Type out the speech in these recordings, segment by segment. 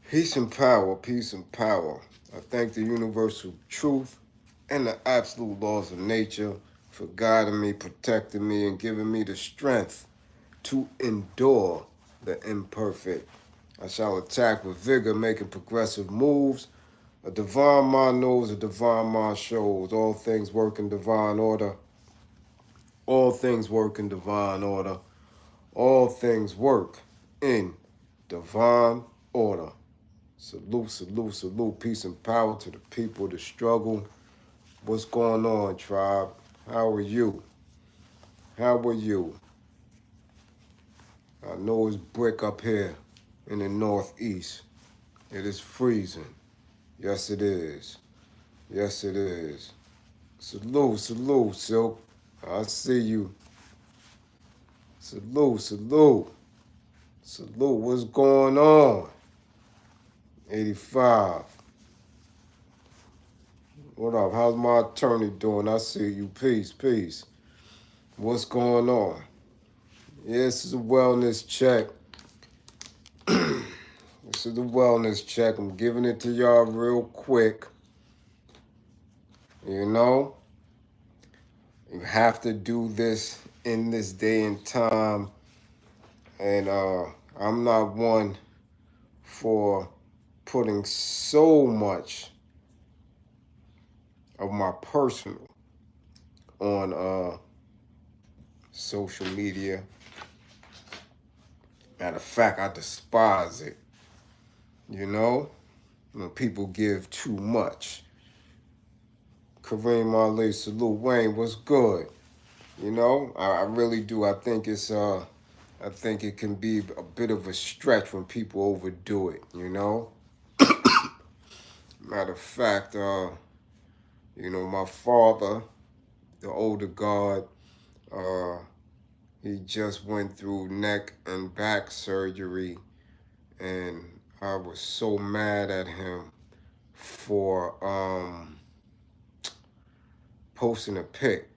Peace and power, peace and power. I thank the universal truth and the absolute laws of nature for guiding me, protecting me, and giving me the strength to endure the imperfect. I shall attack with vigor, making progressive moves. A divine mind knows, a divine mind shows. All things work in divine order. All things work in divine order. All things work in divine order. Salute, salute, salute. Peace and power to the people, the struggle. What's going on, tribe? How are you? How are you? I know it's brick up here in the northeast. It is freezing. Yes, it is. Yes, it is. Salute, salute, Silk. I see you. Salute, salute. Salute, what's going on? 85. What up? How's my attorney doing? I see you. Peace, peace. What's going on? Yeah, this is a wellness check. This is the wellness check. I'm giving it to y'all real quick. You know, you have to do this in this day and time. And I'm not one for putting so much of my personal on social media. Matter of fact, I despise it. You know, when people give too much. Karim Ali, salute. Wayne, what's good? You know, I really do. I think it can be a bit of a stretch when people overdo it. You know, matter of fact, my father, the older God, uh, he just went through neck and back surgery, and I was so mad at him for posting a pic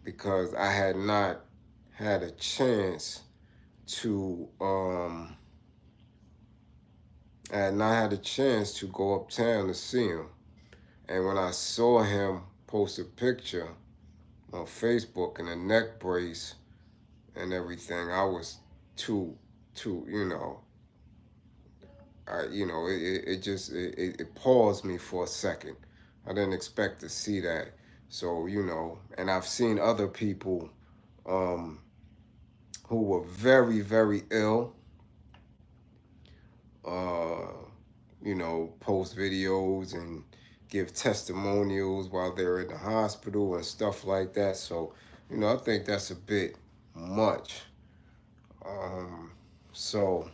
because I had not had a chance to go uptown to see him. And when I saw him post a picture on Facebook in a neck brace and everything, I was too, it paused me for a second. I didn't expect to see that. So, and I've seen other people um, who were very, very ill, uh, post videos and give testimonials while they're in the hospital and stuff like that. So, I think that's a bit much. Um, so,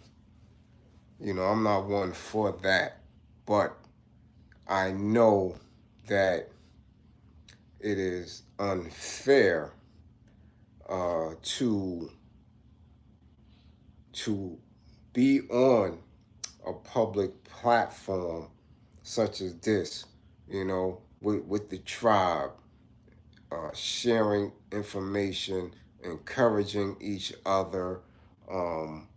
I'm not one for that. But I know that it is unfair to be on a public platform such as this, with the tribe, sharing information, encouraging each other, um,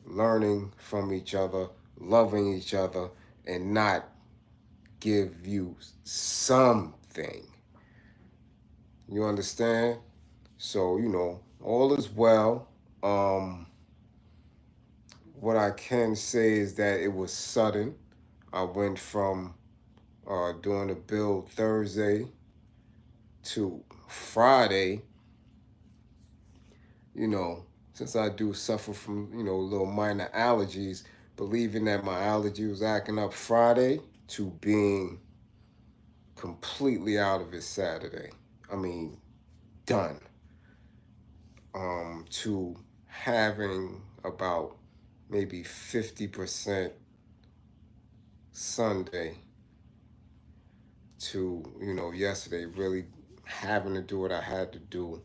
learning from each other, loving each other, and not give you something. You understand? So, all is well. What I can say is that it was sudden. I went from doing a build Thursday to Friday. Since I do suffer from, little minor allergies, believing that my allergy was acting up Friday to being completely out of it Saturday. I mean, done. To having about maybe 50% Sunday to, yesterday, really having to do what I had to do.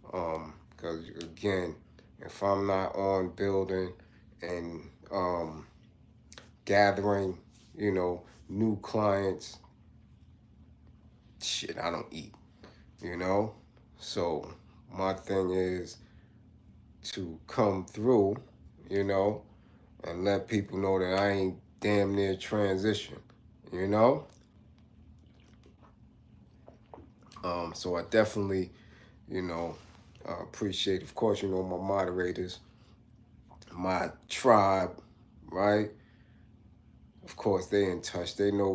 Because, again, if I'm not on building and gathering, new clients, shit, I don't eat, you know? So my thing is to come through, you know, and let people know that I ain't damn near transition, you know? So I definitely, you know, appreciate, of course, my moderators, my tribe, right? Of course, they in touch. They know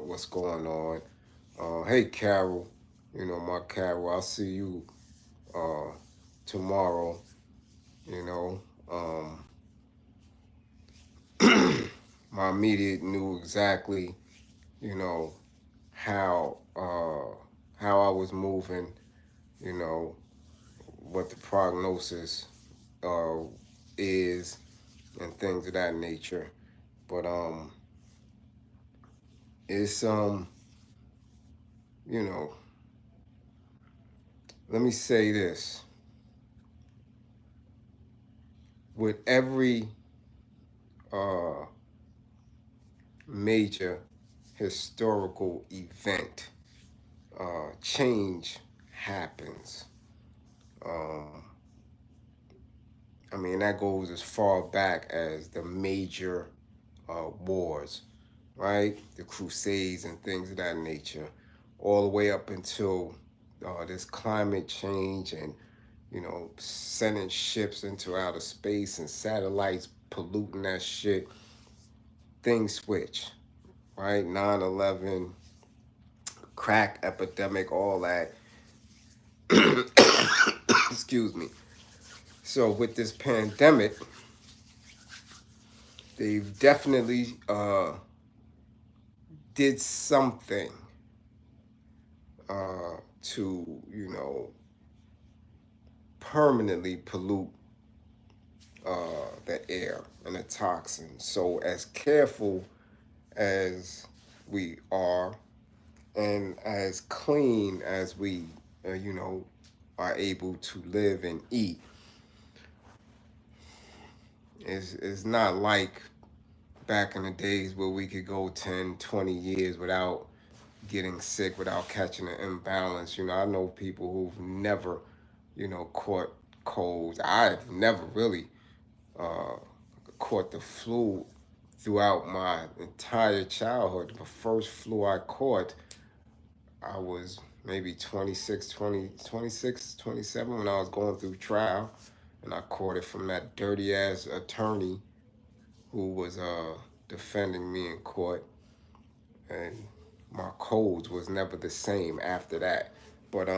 what's going on. Hey, Carol, my Carol, I'll see you uh, tomorrow, you know. My immediate knew exactly, you know, how how I was moving, you know, what the prognosis uh, is, and things of that nature. But it's you know, let me say this: with every uh, major historical event, change happens. Um, I mean, that goes as far back as the major wars, right? The Crusades and things of that nature, all the way up until this climate change and, sending ships into outer space and satellites polluting that shit. Things switch, right? 9/11, crack epidemic, all that. Excuse me. So with this pandemic, they've definitely did something to, permanently pollute the air and the toxins. So as careful as we are and as clean as we, are able to live and eat, is not like back in the days where we could go 10, 20 years without getting sick, without catching an imbalance. I know people who've never, caught colds. I've never really uh, caught the flu throughout my entire childhood. The first flu I caught, I was maybe 26, 20, 26, 27 when I was going through trial. And I caught it from that dirty ass attorney who was defending me in court. And my colds was never the same after that. But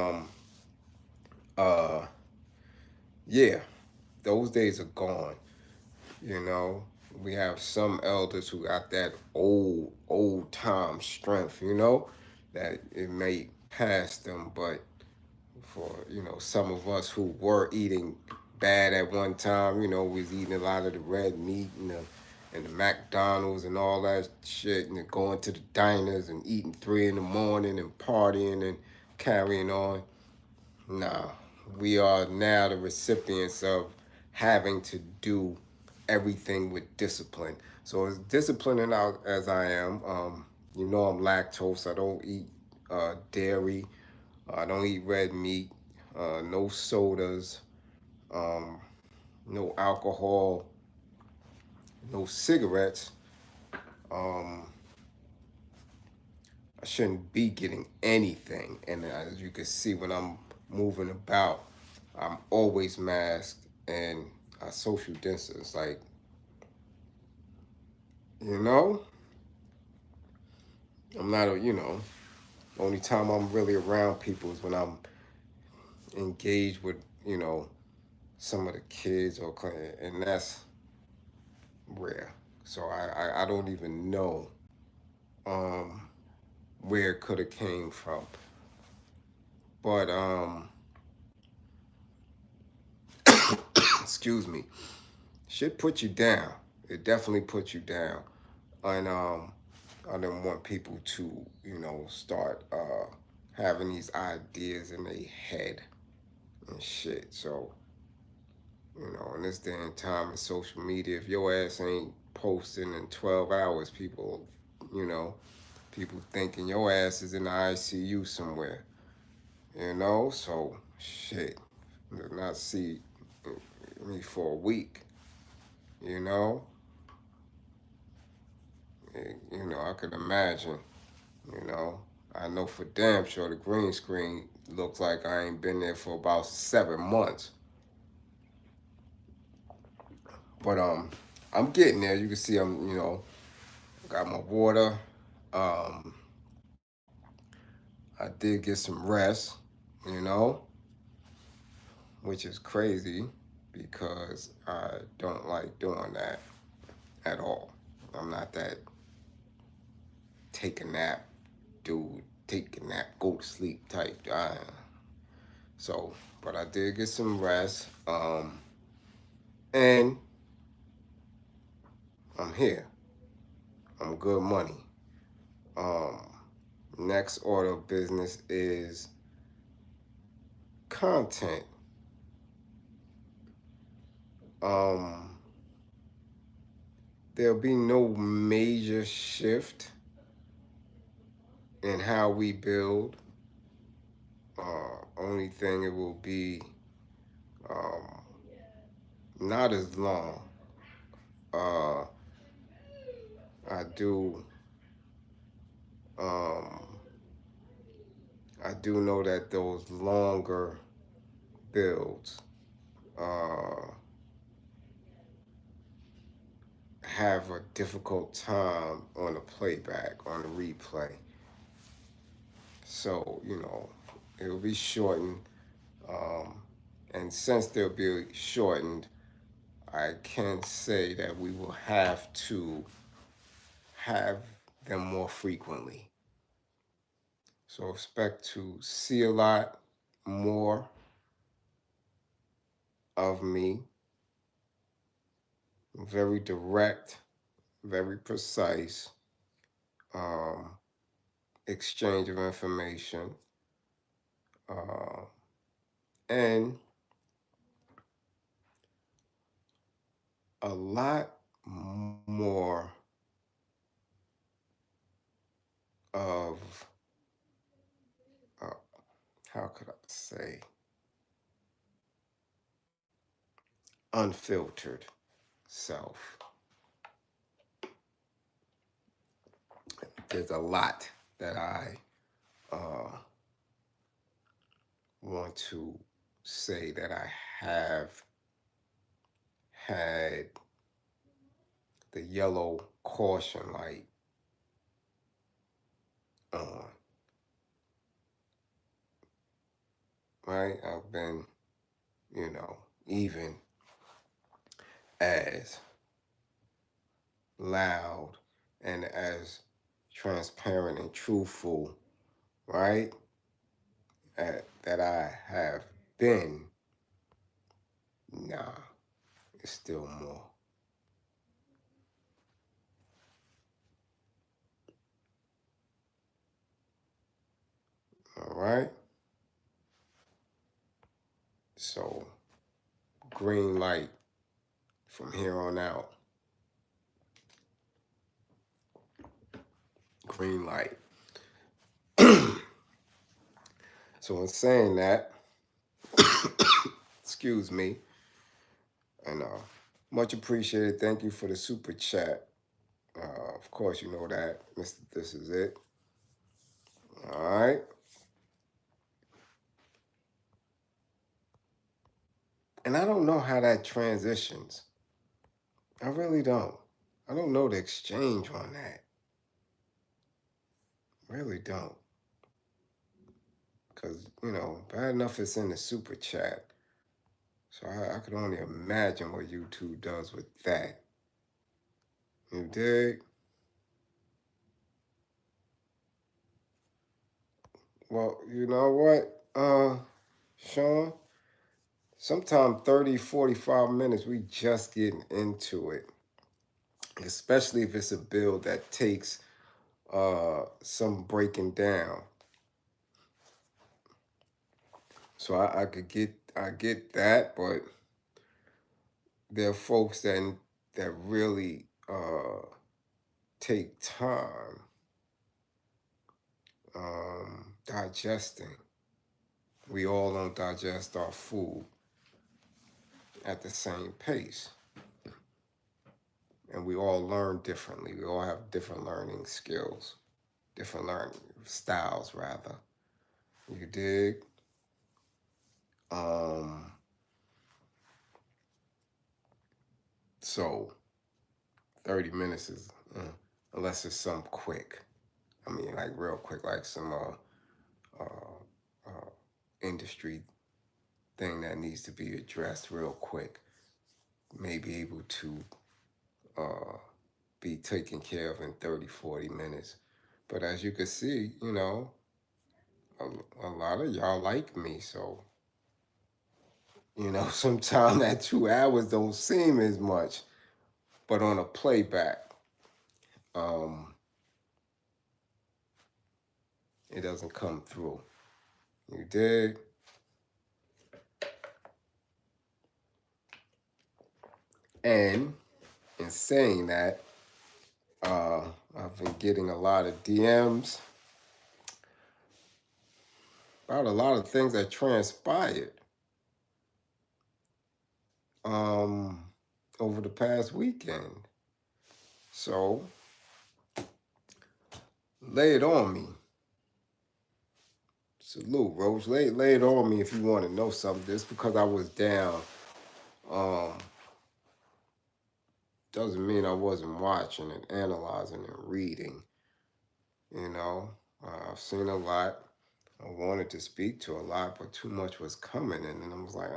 uh yeah, those days are gone. You know, we have some elders who got that old time strength, that it may pass them, but for, some of us who were eating bad at one time, we was eating a lot of the red meat and the McDonald's and all that shit, and then going to the diners and eating 3 in the morning and partying and carrying on. Nah, we are now the recipients of having to do everything with discipline. So as disciplined as I am, I'm lactose. I don't eat dairy. I don't eat red meat. No sodas. Um, no alcohol. No cigarettes. Um, I shouldn't be getting anything. And as you can see when I'm moving about, I'm always masked and I social distance. Like, you know, I'm not only time I'm really around people is when I'm engaged with, some of the kids and that's rare. So I don't even know um, where it could have came from. But excuse me, should put you down. It definitely puts you down. And I don't want people to, start having these ideas in their head and shit. So, in this day and time of social media, if your ass ain't posting in 12 hours, you know, people thinking your ass is in the ICU somewhere, So, shit, not see me for a week, you know? I can imagine, you know. I know for damn sure the green screen looks like I ain't been there for about 7 months. But I'm getting there. You can see I'm, got my water. Um, I did get some rest, you know, which is crazy because I don't like doing that at all. I'm not that take a nap, dude, take a nap, go to sleep type. So, but I did get some rest. And I'm here. I'm good money. Um, Next order of business is content. Um, there'll be no major shift in how we build. Only thing it will be um, not as long. Uh, I do um, I do know that those longer builds uh, have a difficult time on the playback, on the replay. So, it'll be shortened. Um, and since they'll be shortened, I can say that we will have to have them more frequently. So expect to see a lot more of me. Very direct, very precise um, exchange of information. Uh, and a lot more of, uh, how could I say, unfiltered self. There's a lot that I uh, want to say that I have had the yellow caution light on, right? I've been, even as loud and as transparent and truthful, right? That I have been, nah, it's still more. All right? So, green light from here on out. Green light. So, in saying that, excuse me, and much appreciated. Thank you for the super chat. Of course, you know that, Mr. This is it. All right. And I don't know how that transitions. I really don't. I don't know the exchange on that. Really don't. Because, bad enough it's in the super chat. So I could only imagine what YouTube does with that. You dig? Well, you know what, Sean? Sometime 30, 45 minutes, we just getting into it. Especially if it's a bill that takes some breaking down. So I get that, but there are folks that really take time digesting. We all don't digest our food at the same pace. And we all learn differently. We all have different learning skills, different learning styles, rather. You dig? Um, so 30 minutes is, unless it's some quick. I mean, like real quick, like some industry thing that needs to be addressed real quick, may be able to uh, be taken care of in 30, 40 minutes. But as you can see, a lot of y'all like me, so sometimes that 2 hours don't seem as much, but on a playback, um, it doesn't come through. You dig? And in saying that, I've been getting a lot of DMs about a lot of things that transpired um, over the past weekend. So lay it on me. Salute, Roach. Lay it on me if you want to know something. Just because I was down, um, doesn't mean I wasn't watching and analyzing and reading. I've seen a lot. I wanted to speak to a lot, but too much was coming, and then I was like,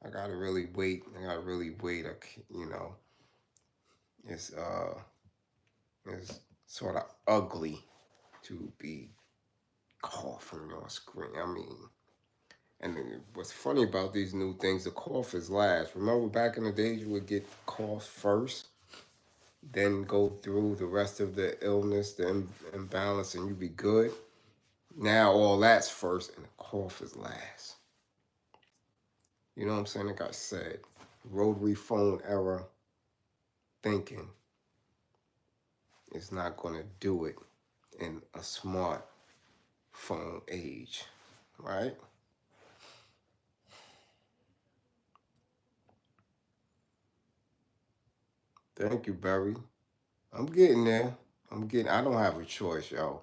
I gotta really wait. I gotta really wait. It's it's sort of ugly to be coughing on screen. I mean, and what's funny about these new things, the cough is last. Remember back in the days, you would get cough first, then go through the rest of the illness, the imbalance, and you be good. Now all that's first, and the cough is last. You know what I'm saying? Like I said, rotary phone era thinking is not going to do it in a smart phone age, right? Thank you, Barry. I'm getting there. I don't have a choice, yo.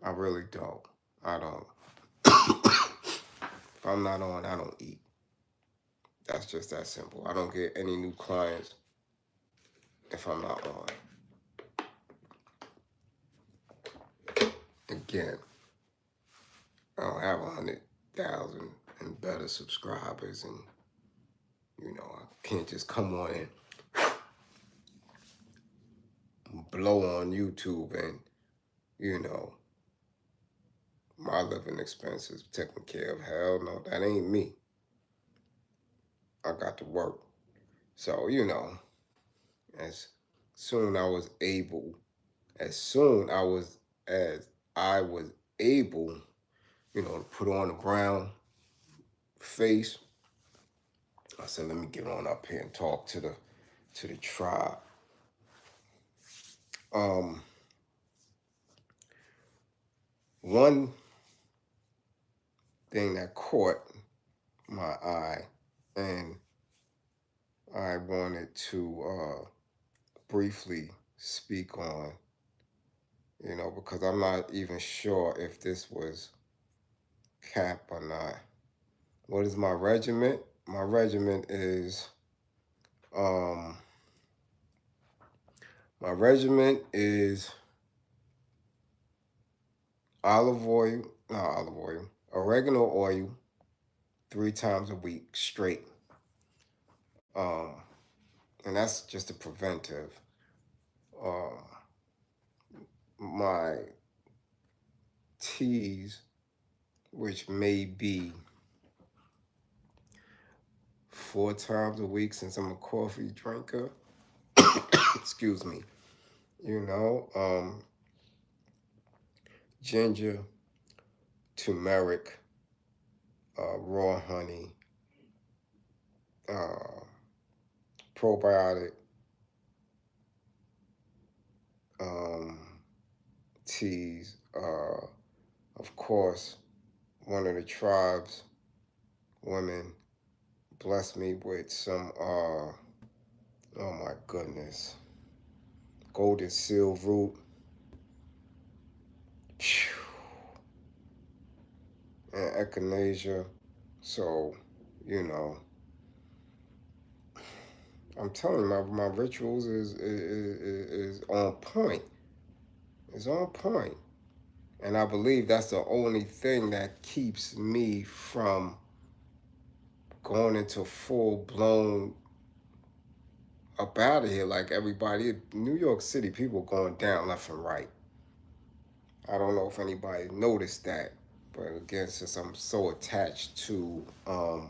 I really don't. I don't. If I'm not on, I don't eat. That's just that simple. I don't get any new clients if I'm not on. Again, I don't have 100,000 and better subscribers, and I can't just come on and blow on YouTube and you know my living expenses taken care of. Hell no, that ain't me. I got to work. So as soon I was able, as soon as I was able, to put on a brown face, I said, let me get on up here and talk to the tribe. Um, One thing that caught my eye, and I wanted to briefly speak on, because I'm not even sure if this was cap or not. What is my regiment? My regiment is um my regiment is olive oil, not olive oil, oregano oil 3 times a week straight. Um, and that's just a preventive. Um, my teas, which may be 4 times a week since I'm a coffee drinker. Excuse me. You know, um, Ginger, turmeric, raw honey, uh, probiotic, um, teas. Of course, one of the tribes, women, blessed me with some Oh my goodness. Golden seal root. And echinacea. So, you know, I'm telling you, my rituals is on point. It's on point. And I believe that's the only thing that keeps me from going into full blown up out of here like everybody. New York City, people going down left and right. I don't know if anybody noticed that, but again, since I'm so attached to the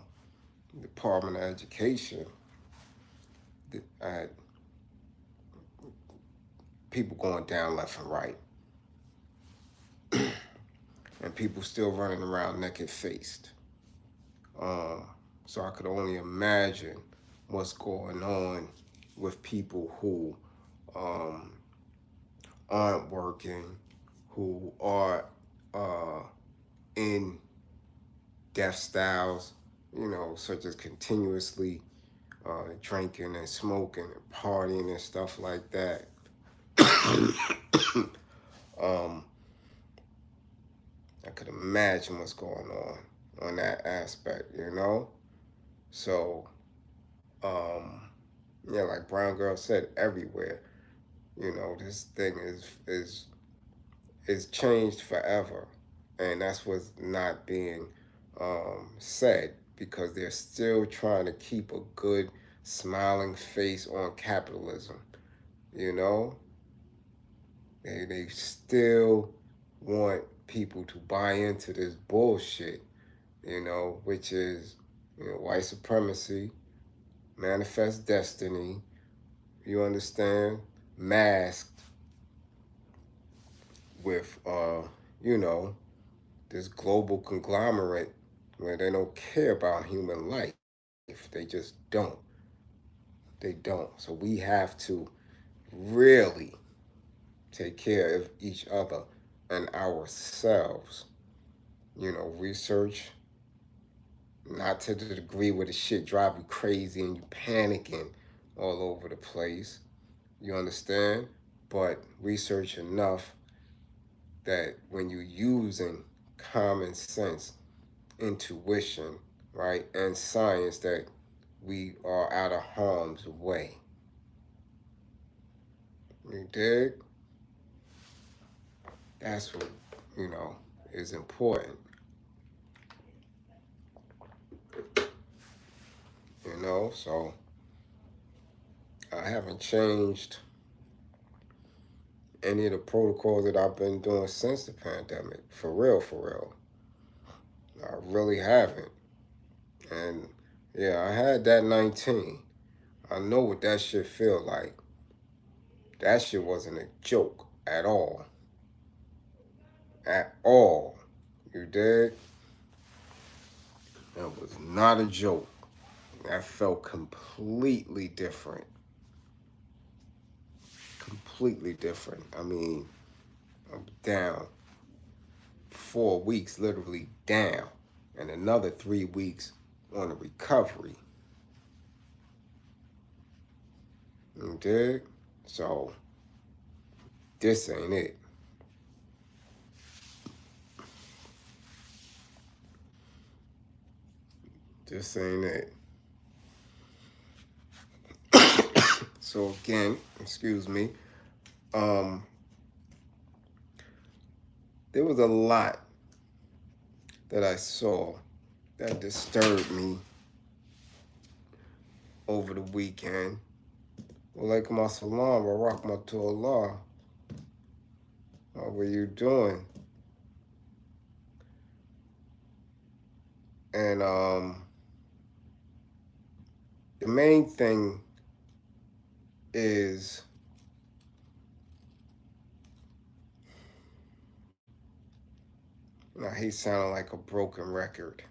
Department of Education, I had people going down left and right, and people still running around naked faced. Um, so I could only imagine what's going on with people who um, aren't working, who are uh, in death styles, such as continuously drinking and smoking and partying and stuff like that. um, I could imagine what's going on that aspect. So, um, yeah, like Brown Girl said, everywhere. This thing is changed forever, and that's what's not being said because they're still trying to keep a good smiling face on capitalism. You know, they still want people to buy into this bullshit. Which is white supremacy, manifest destiny. You understand? Masked with you know this global conglomerate where they don't care about human life. They just don't. They don't. So we have to really take care of each other and ourselves. Research, not to the degree where the shit drive you crazy and you panicking all over the place. You understand? But research enough that when you're using common sense, intuition, right, and science, that we are out of harm's way. You dig? That's what, you know, is important. So I haven't changed any of the protocols that I've been doing since the pandemic. For real, for real. I really haven't. And yeah, I had that 19. I know what that shit feel like. That shit wasn't a joke at all. At all. You dig? That was not a joke. That felt completely different. Completely different. I mean, I'm down 4 weeks, literally down, and another 3 weeks on a recovery. You dig? So, this ain't it. This ain't it. So again, excuse me, um, there was a lot that I saw that disturbed me over the weekend. Walaikum assalam wa rahmatullah. How were you doing? And the main thing is I hate sounding like a broken record.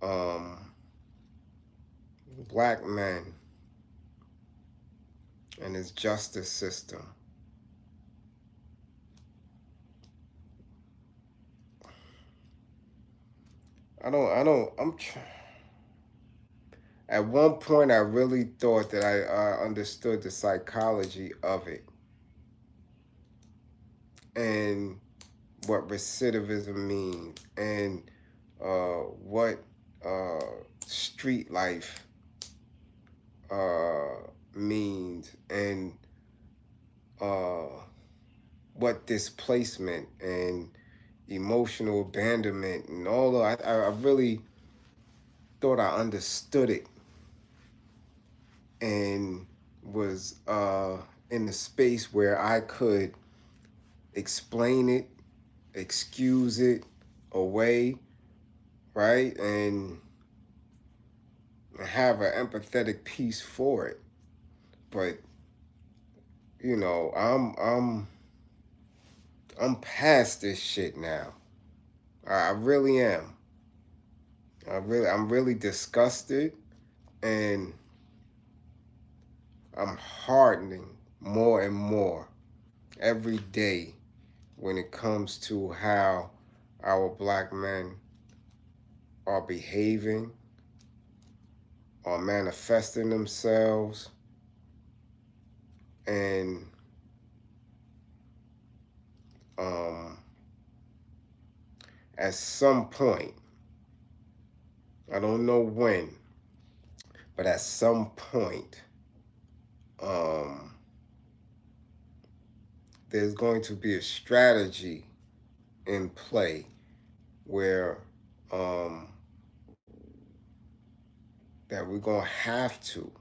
Um, Black men and his justice system. I'm At one point, I really thought that I understood the psychology of it and what recidivism means and what street life means and uh, what displacement and emotional abandonment and all of I really thought I understood it and was in the space where I could explain it, excuse it away, right? And have an empathetic piece for it. But you know, I'm past this shit now. I really am. I'm really disgusted and I'm hardening more and more every day when it comes to how our black men are behaving, are manifesting themselves, and um, at some point, I don't know when, but at some point, um, there's going to be a strategy in play where um, that we're gonna have to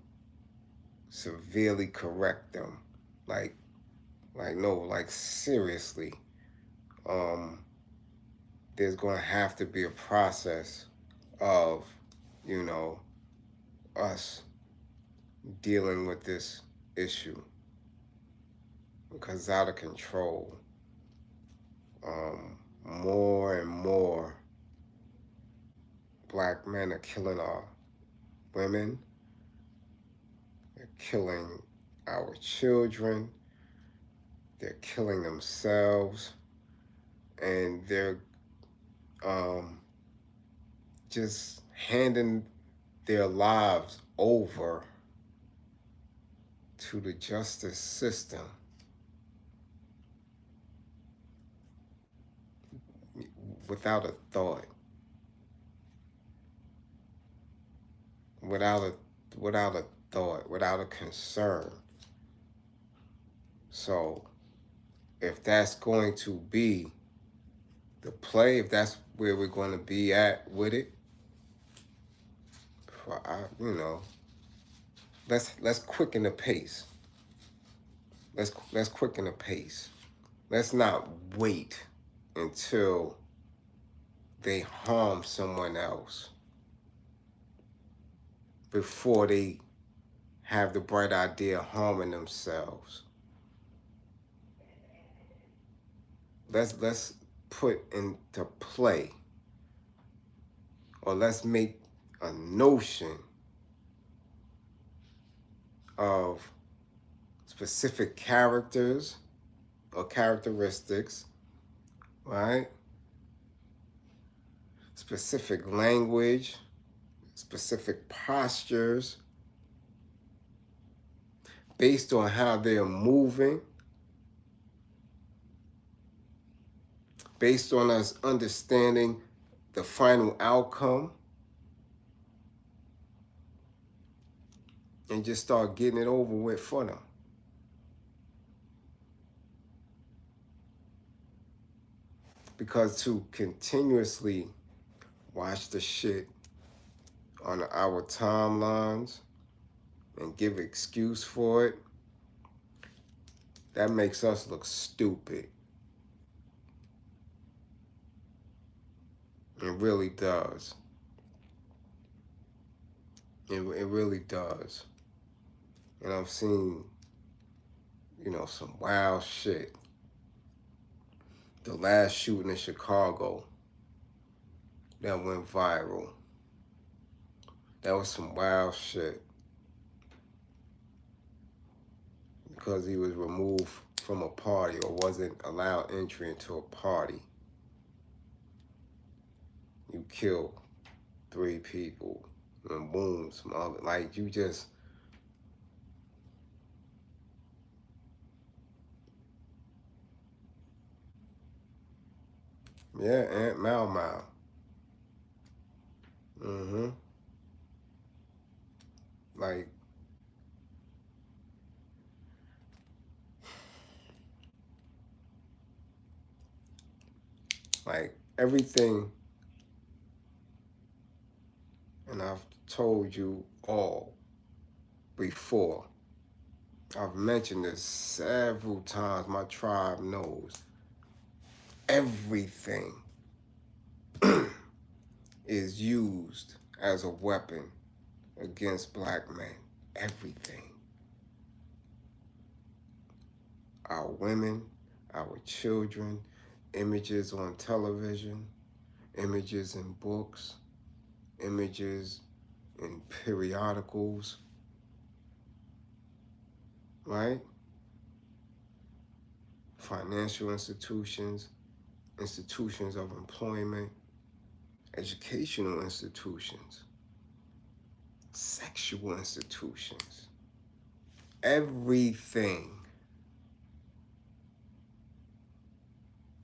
severely correct them, like no, like seriously. Um, there's gonna have to be a process of, you know, us dealing with this issue because it's out of control. More and more black men are killing our women, they're killing our children, they're killing themselves, and they're um, just handing their lives over to the justice system without a thought, without a without a thought, without a concern. So if that's going to be the play, if that's where we're going to be at with it, you know, let's quicken the pace. Let's quicken the pace. Let's not wait until they harm someone else before they have the bright idea of harming themselves. Let's put into play, or let's make a notion of specific characters or characteristics, right? Specific language, specific postures, based on how they're moving, based on us understanding the final outcome, and just start getting it over with for them. Because to continuously watch the shit on our timelines and give excuse for it, that makes us look stupid. It really does. It really does. And I've seen, you know, some wild shit. The last shooting in Chicago that went viral. That was some wild shit. Because he was removed from a party or wasn't allowed entry into a party. You killed 3 people. and boom, small. Like you just, yeah, Aunt Mau Mau. Mm-hmm. Like, like everything, and I've told you all before. I've mentioned this several times. My tribe knows everything is used as a weapon against black men. Everything. Our women, our children, images on television, images in books, images in periodicals, right? Financial institutions, institutions of employment, educational institutions, sexual institutions. Everything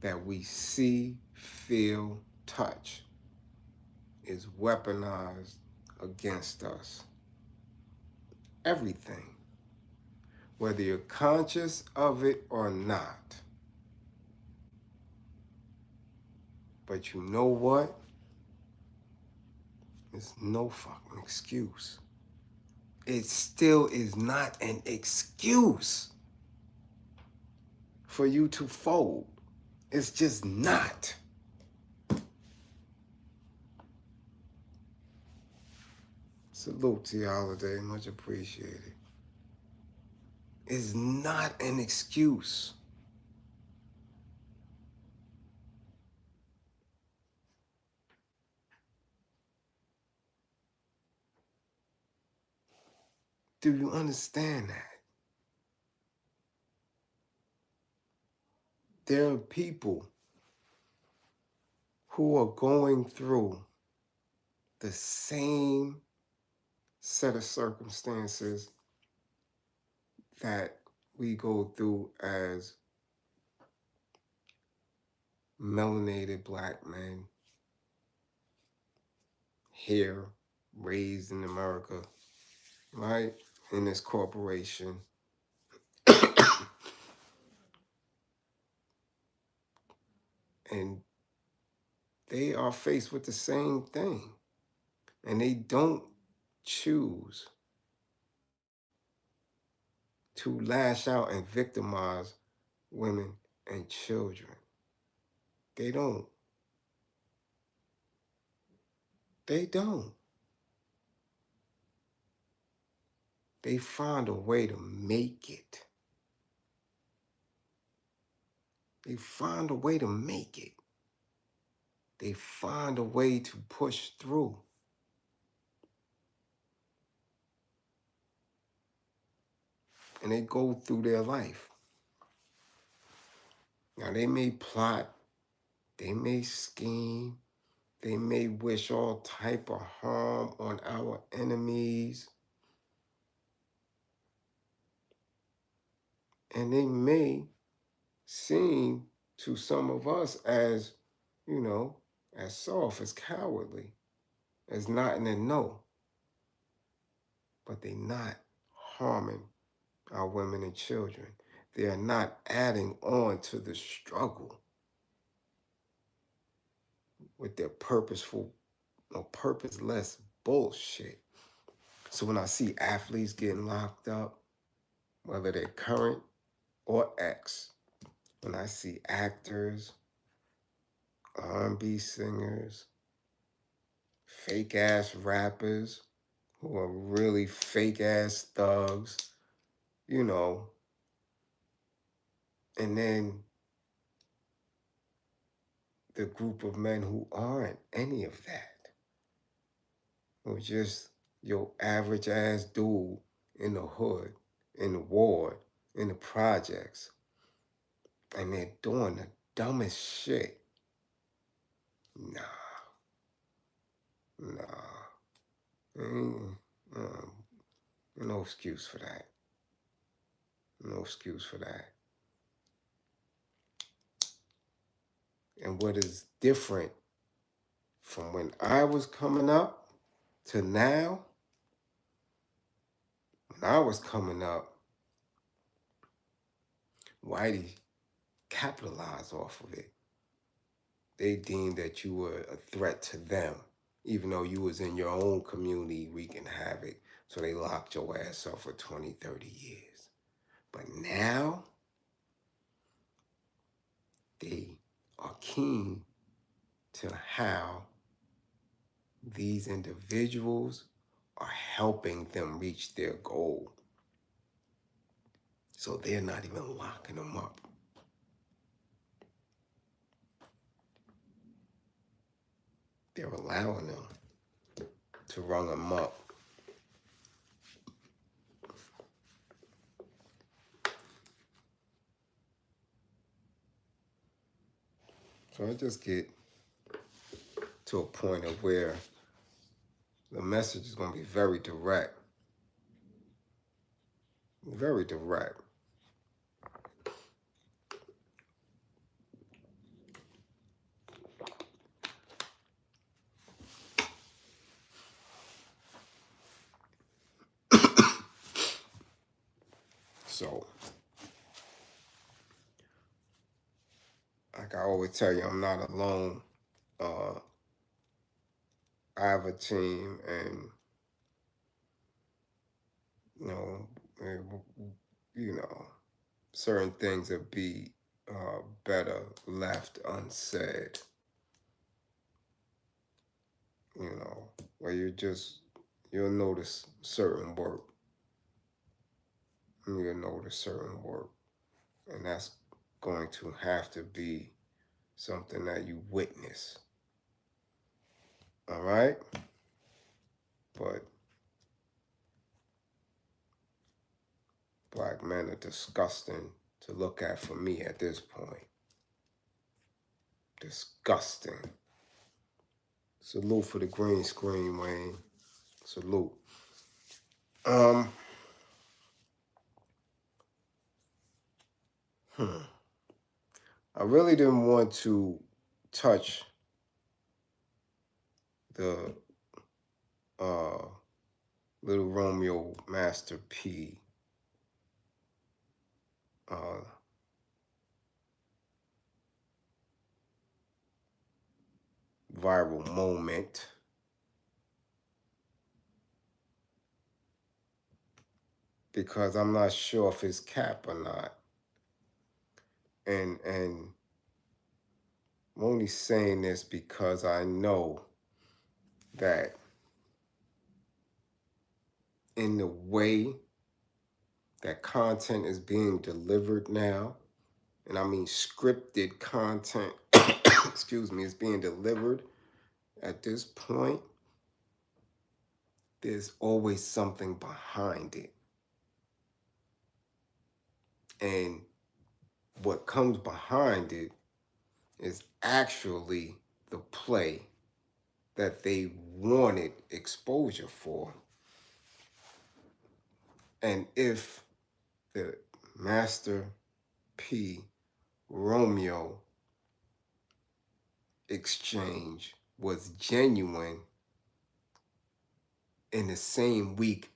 that we see, feel, touch is weaponized against us. Everything. Whether you're conscious of it or not. But you know what? It's no fucking excuse. It still is not an excuse for you to fold. It's just not. Salute to y'all today. Much appreciated. It's not an excuse. Do you understand that? There are people who are going through the same set of circumstances that we go through as melanated black men here, raised in America, right? In this corporation. And they are faced with the same thing. And they don't choose to lash out and victimize women and children. They don't. They don't. They find a way to make it. They find a way to make it. They find a way to push through. And they go through their life. Now, they may plot, they may scheme, they may wish all type of harm on our enemies. And they may seem to some of us as, as soft, as cowardly, as not in the know. But they're not harming our women and children. They are not adding on to the struggle with their purposeful or purposeless bullshit. So when I see athletes getting locked up, whether they're current or ex, when I see actors, R&B singers, fake ass rappers who are really fake ass thugs, and then the group of men who aren't any of that, or just your average ass dude in the hood, in the ward, in the projects, and they're doing the dumbest shit. Nah. Ain't, no excuse for that. No excuse for that. And what is different from when I was coming up to now, when I was coming up, Whitey capitalized off of it. They deemed that you were a threat to them, even though you was in your own community wreaking havoc. So they locked your ass up for 20, 30 years. But now, they are keen to how these individuals are helping them reach their goal. So they're not even locking them up. They're allowing them to run them up. So I just get to a point of where the message is going to be very direct. Very direct. So, like I always tell you, I'm not alone. I have a team, and you know, you know, certain things would be better left unsaid. You know, where you'll notice certain work. You'll notice certain work, and that's going to have to be something that you witness. All right, but black men are disgusting to look at for me at this point. Disgusting. Salute for the green screen, Wayne. Salute. I really didn't want to touch the Little Romeo Master P viral moment, because I'm not sure if it's cap or not. And I'm only saying this because I know that in the way that content is being delivered now, and I mean scripted content, excuse me, is being delivered at this point, there's always something behind it. And what comes behind it is actually the play that they wanted exposure for. And if the Master P Romeo exchange was genuine, in the same week,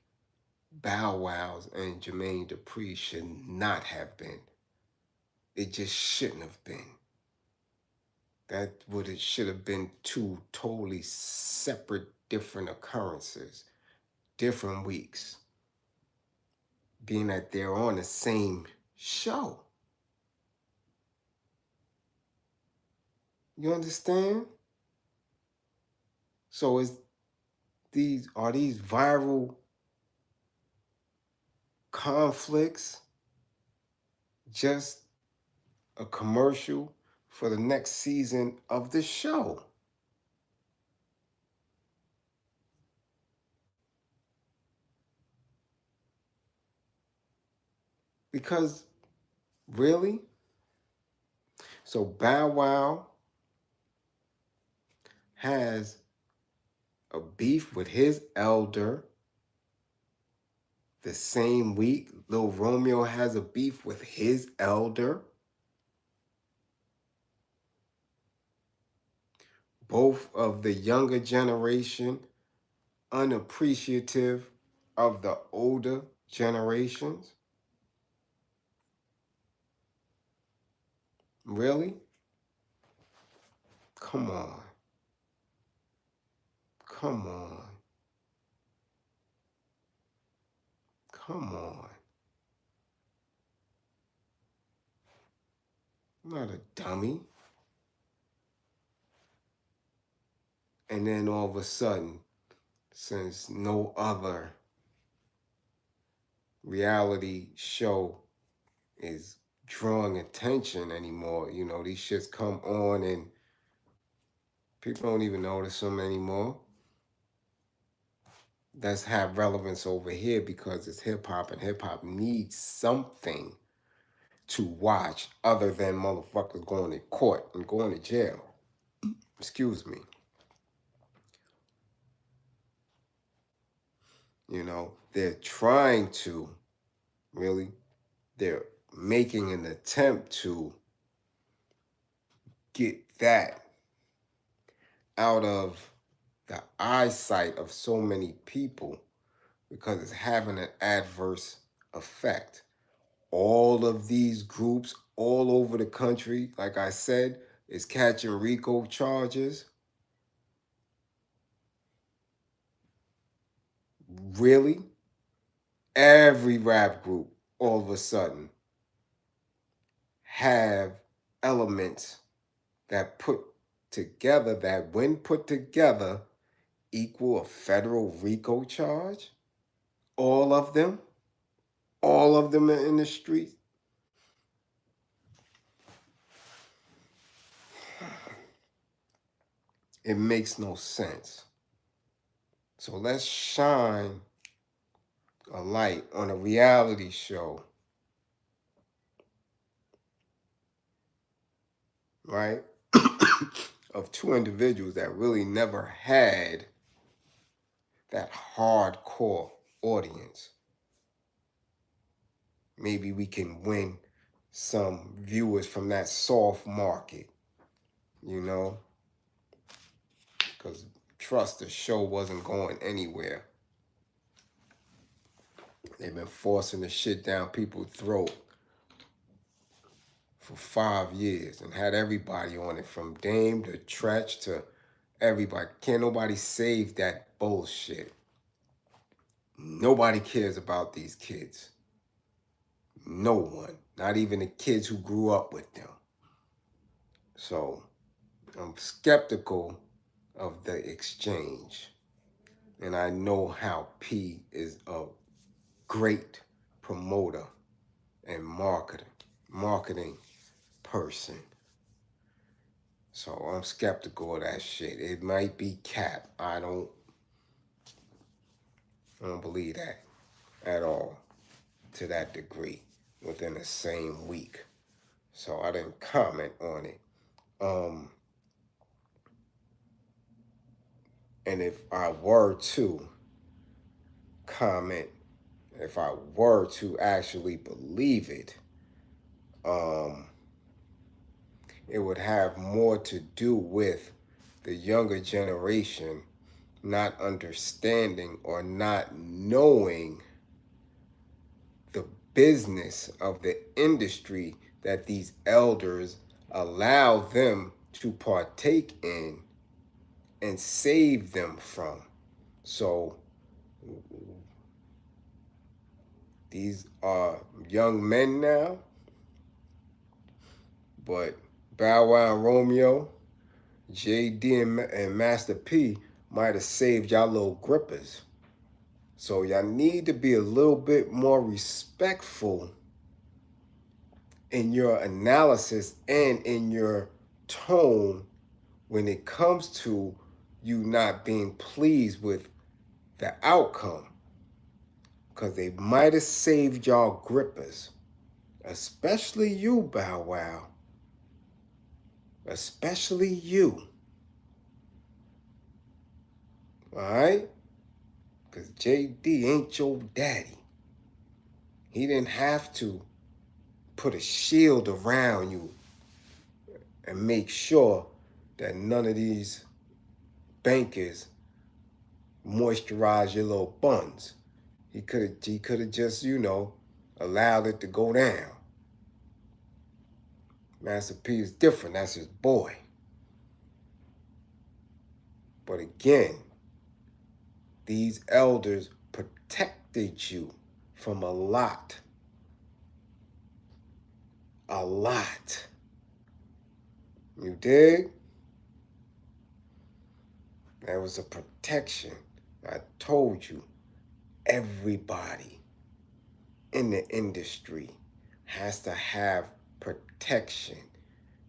Bow Wow's and Jermaine Dupri should not have been. It just shouldn't have been. It should have been two totally separate, different occurrences, different weeks, being that they're on the same show. You understand? So are these viral conflicts just a commercial for the next season of the show? Because really? So Bow Wow has a beef with his elder. The same week, Lil Romeo has a beef with his elder. Both of the younger generation unappreciative of the older generations. Really? Come on. Come on. Come on. I'm not a dummy. And then all of a sudden, since no other reality show is drawing attention anymore, you know, these shits come on and people don't even notice them anymore. That's have relevance over here because it's hip hop, and hip hop needs something to watch other than motherfuckers going to court and going to jail. Excuse me. You know, they're trying to, really, they're making an attempt to get that out of the eyesight of so many people because it's having an adverse effect. All of these groups all over the country, like I said, is catching Rico charges. Really? Every rap group all of a sudden have elements that put together, that when put together, equal a federal Rico charge? All of them? All of them are in the streets? It makes no sense. So let's shine a light on a reality show, right? Of two individuals that really never had that hardcore audience. Maybe we can win some viewers from that soft market, you know? Because trust, the show wasn't going anywhere. They've been forcing the shit down people's throat for 5 years and had everybody on it, from Dame to Tretch to everybody. Can't nobody save that bullshit. Nobody cares about these kids. No one. Not even the kids who grew up with them. So I'm skeptical of the exchange. And I know how P is a great promoter and marketing person. So I'm skeptical of that shit. It might be cap. I don't believe that at all to that degree within the same week. So I didn't comment on it. And if I were to comment, if I were to actually believe it, it would have more to do with the younger generation not understanding or not knowing the business of the industry that these elders allow them to partake in and save them from. So these are young men now, but Bow Wow and Romeo, JD and Master P might have saved y'all little grippers. So y'all need to be a little bit more respectful in your analysis and in your tone when it comes to you not being pleased with the outcome. Because they might have saved y'all grippers. Especially you, Bow Wow. Especially you. All right? Because JD ain't your daddy. He didn't have to put a shield around you and make sure that none of these bankers moisturize your little buns. He could have just, allowed it to go down. Master P is different. That's his boy. But again, these elders protected you from a lot. A lot. You dig? That was a protection. I told you, everybody in the industry has to have protection.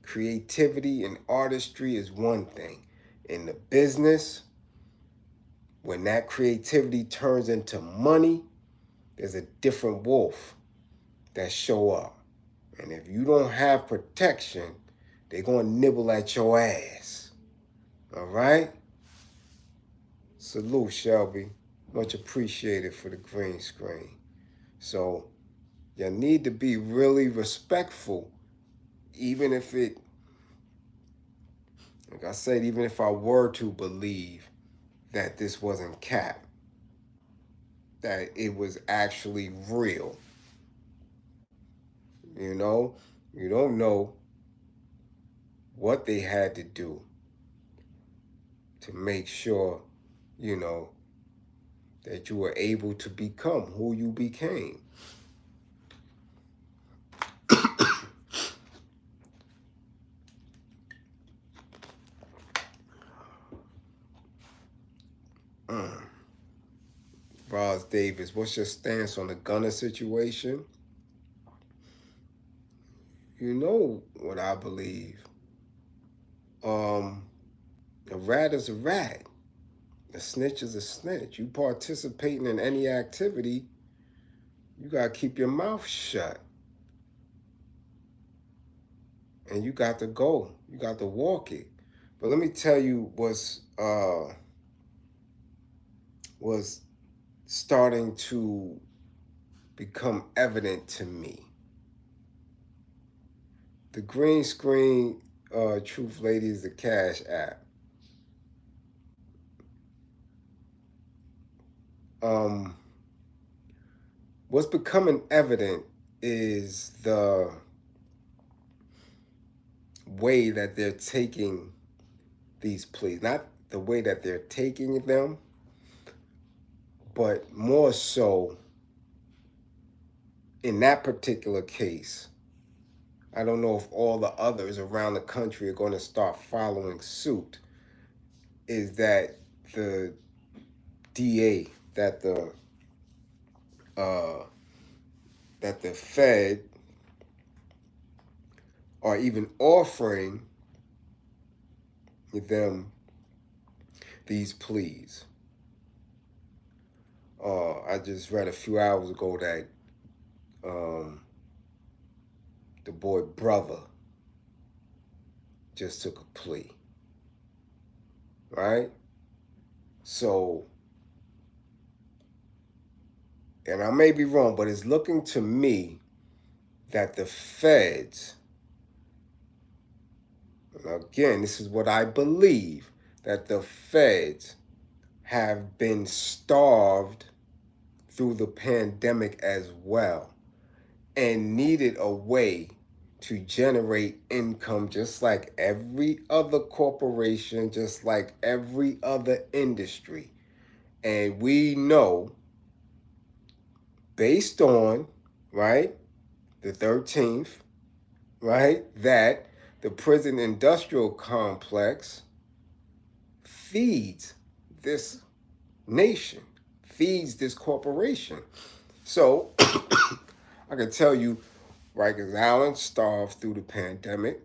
Creativity and artistry is one thing. In the business, when that creativity turns into money, there's a different wolf that show up. And if you don't have protection, they're going to nibble at your ass. All right? Salute, Shelby. Much appreciated for the green screen. So, you need to be really respectful, even if it, like I said, even if I were to believe that this wasn't cap, that it was actually real. You don't know what they had to do to make sure, that you were able to become who you became. Roz Davis, what's your stance on the Gunna situation? You know what I believe. A rat is a rat. A snitch is a snitch. You participating in any activity, you gotta keep your mouth shut. And you got to go. You got to walk it. But let me tell you was starting to become evident to me. The green screen, Truth Lady, is the Cash App. What's becoming evident is the way that they're taking these pleas. Not the way that they're taking them, but more so in that particular case. I don't know if all the others around the country are going to start following suit. Is that the DA, that the Fed are even offering them these pleas. I just read a few hours ago that the boy brother just took a plea. Right? So, and I may be wrong, but it's looking to me that the feds, again, this is what I believe, that the feds have been starved through the pandemic as well and needed a way to generate income just like every other corporation, just like every other industry. And we know, based on, right, the 13th, right, that the prison industrial complex feeds this nation, feeds this corporation. So I can tell you, Rikers Island starved through the pandemic.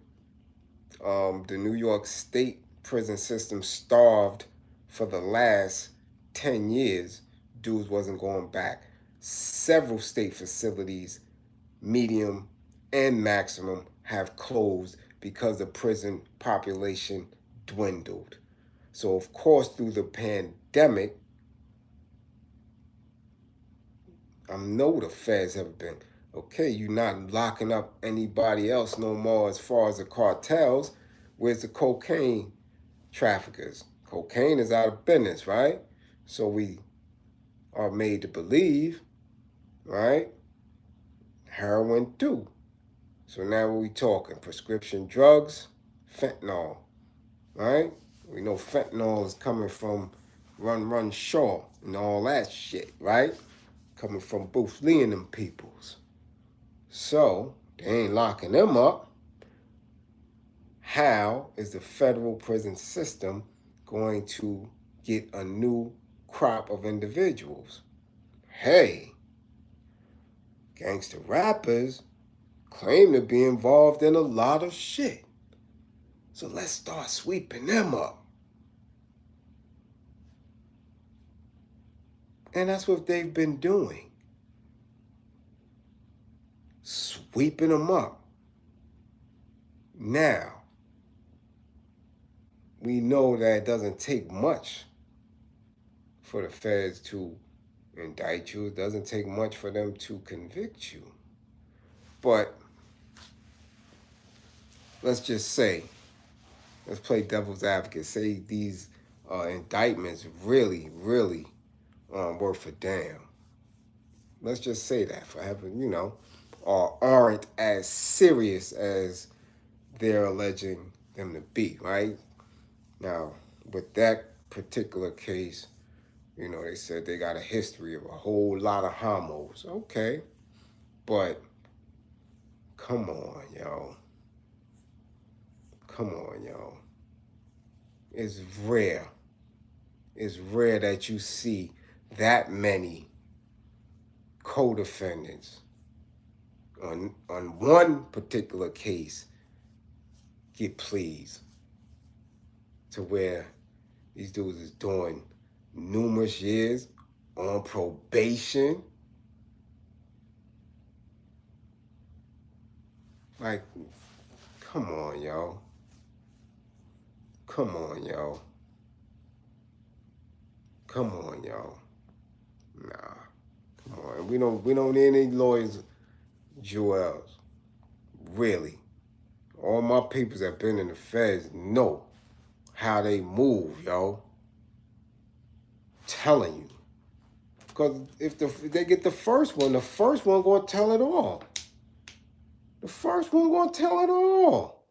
The New York State prison system starved for the last 10 years. Dudes wasn't going back. Several state facilities, medium and maximum, have closed because the prison population dwindled. So, of course, through the pandemic, I know the feds have been, okay, you're not locking up anybody else no more as far as the cartels. Where's the cocaine traffickers? Cocaine is out of business, right? So we are made to believe, right? Heroin too. So now we talking prescription drugs, fentanyl, right? We know fentanyl is coming from Run Shaw and all that shit, right? Coming from Bruce Lee and them peoples. So they ain't locking them up. How is the federal prison system going to get a new crop of individuals? Hey, gangster rappers claim to be involved in a lot of shit. So let's start sweeping them up. And that's what they've been doing. Sweeping them up. Now, we know that it doesn't take much for the feds to indict you. It doesn't take much for them to convict you. But let's just say, let's play devil's advocate. Say these indictments really, really worth a damn. Let's just say that for having, or aren't as serious as they're alleging them to be, right? Now, with that particular case, they said they got a history of a whole lot of homos. Okay, but come on, yo. Come on, yo. It's rare. It's rare that you see that many co-defendants on one particular case get pleas to where these dudes is doing numerous years on probation. Like, come on, yo. Come on, yo. Come on, yo. Nah. Come on. We don't need any lawyers, Joels. Really. All my peoples that been in the feds know how they move, yo. Telling you. Because if they get the first one gonna tell it all. The first one gonna tell it all.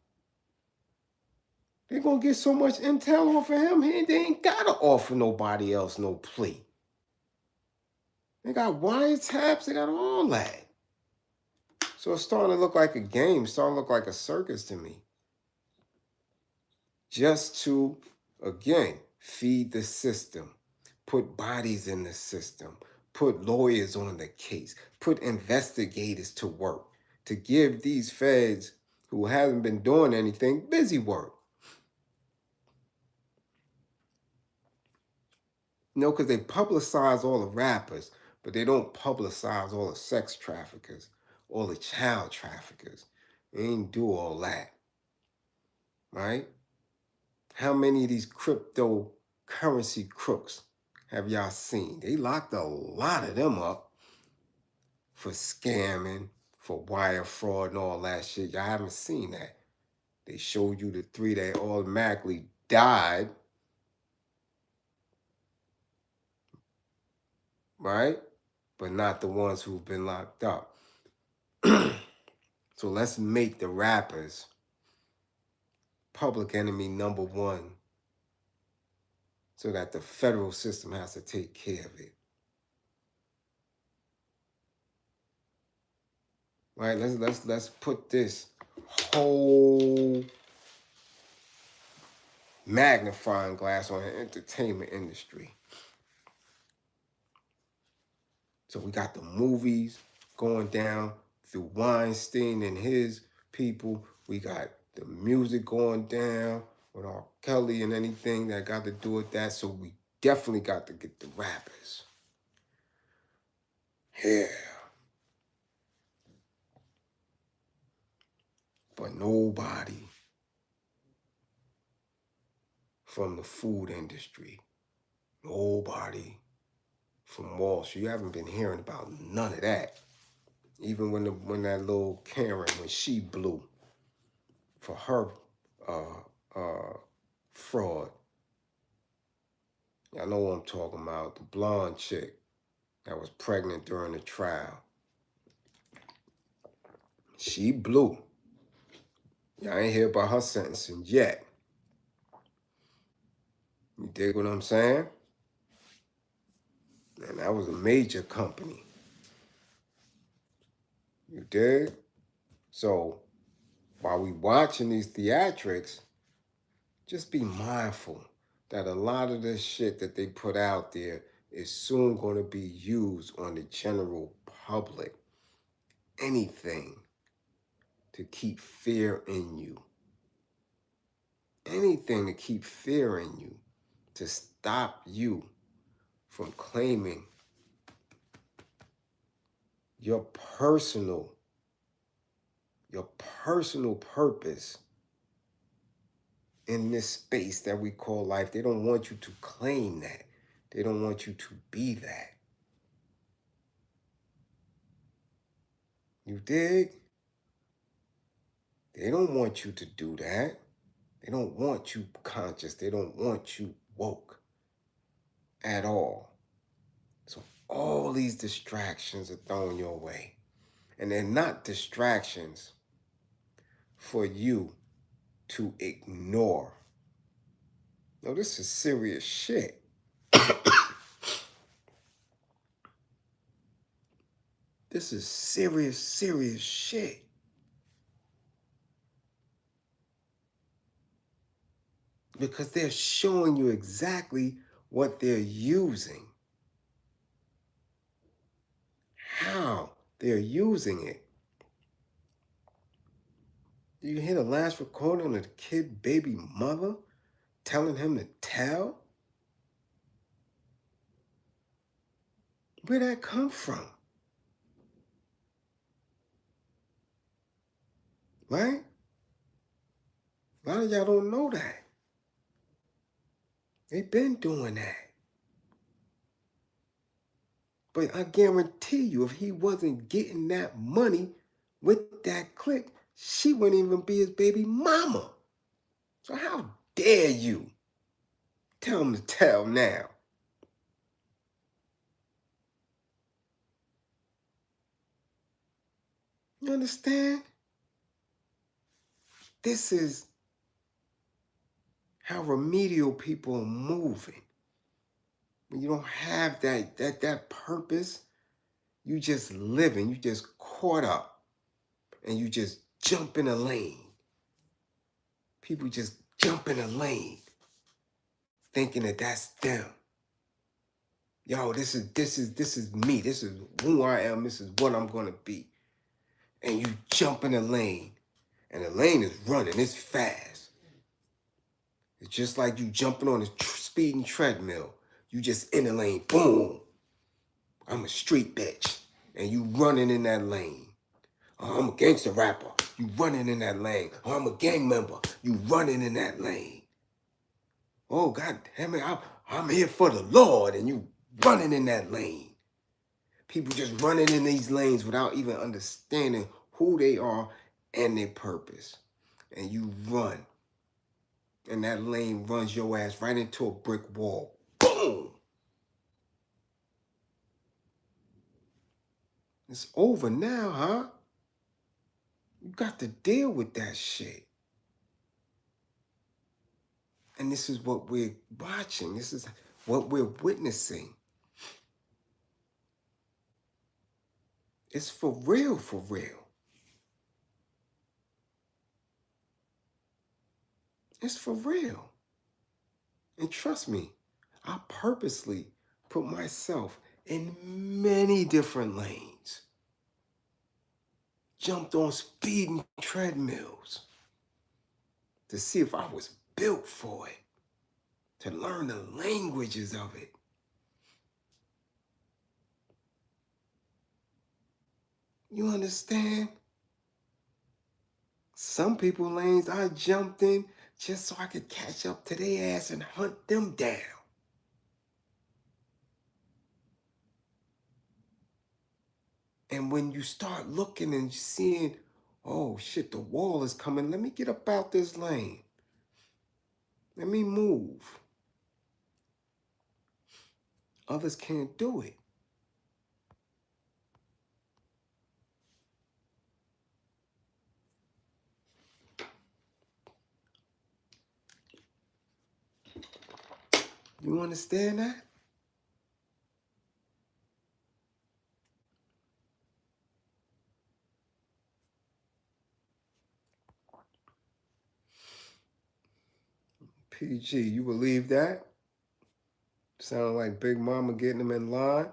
They gonna get so much intel off of him, they ain't gotta offer nobody else no plea. They got wiretaps, they got all that. So it's starting to look like a game, it's starting to look like a circus to me. Just to, again, feed the system, put bodies in the system, put lawyers on the case, put investigators to work, to give these feds who haven't been doing anything busy work. Because they publicize all the rappers, but they don't publicize all the sex traffickers, all the child traffickers. They ain't do all that, right? How many of these cryptocurrency crooks have y'all seen? They locked a lot of them up for scamming, for wire fraud and all that shit. Y'all haven't seen that. They showed you the 3 that automatically died, right? But not the ones who've been locked up. So let's make the rappers public enemy number one so that the federal system has to take care of it. Right? Let's put this whole magnifying glass on the entertainment industry. So we got the movies going down through Weinstein and his people. We got the music going down with R. Kelly and anything that got to do with that. So we definitely got to get the rappers. Yeah. But nobody from the food industry. Nobody from Wall Street. You haven't been hearing about none of that. Even when that little Karen, when she blew for her fraud. I know what I'm talking about. The blonde chick that was pregnant during the trial. She blew. Y'all ain't hear about her sentencing yet. You dig what I'm saying? And that was a major company. You dig? So while we watching these theatrics, just be mindful that a lot of this shit that they put out there is soon going to be used on the general public. Anything to keep fear in you. Anything to keep fear in you, to stop you from claiming your personal purpose in this space that we call life. They don't want you to claim that. They don't want you to be that. You dig? They don't want you to do that. They don't want you conscious. They don't want you woke at all. So all these distractions are thrown your way. And they're not distractions for you to ignore. No, this is serious shit. This is serious, serious shit. Because they're showing you exactly what they're using. How they're using it. Do you hear the last recording of the kid baby mother telling him to tell? Where'd that come from? Right? A lot of y'all don't know that. They've been doing that. But I guarantee you, if he wasn't getting that money with that click, she wouldn't even be his baby mama. So how dare you tell him to tell now? You understand? This is how remedial people are moving. When you don't have that purpose, you just living, you just caught up, and you just jump in a lane. People just jump in a lane, thinking that that's them. Yo, this is me. This is who I am. This is what I'm gonna be. And you jump in a lane, and the lane is running. It's fast. It's just like you jumping on a speeding treadmill. You just in the lane. Boom. I'm a street bitch, and you running in that lane. Oh, I'm a gangster rapper. You running in that lane. Oh, I'm a gang member. You running in that lane. Oh, God damn it, I'm here for the Lord, and you running in that lane. People just running in these lanes without even understanding who they are and their purpose. And you run. And that lane runs your ass right into a brick wall. Boom! It's over now, huh? You got to deal with that shit. And this is what we're watching. This is what we're witnessing. It's for real, for real. It's for real. And trust me, I purposely put myself in many different lanes. Jumped on speeding treadmills to see if I was built for it, to learn the languages of it. You understand? Some people lanes I jumped in just so I could catch up to their ass and hunt them down. And when you start looking and seeing, oh shit, the wall is coming, let me get up out this lane. Let me move. Others can't do it. You understand that? PG, you believe that? Sounded like Big Mama getting him in line.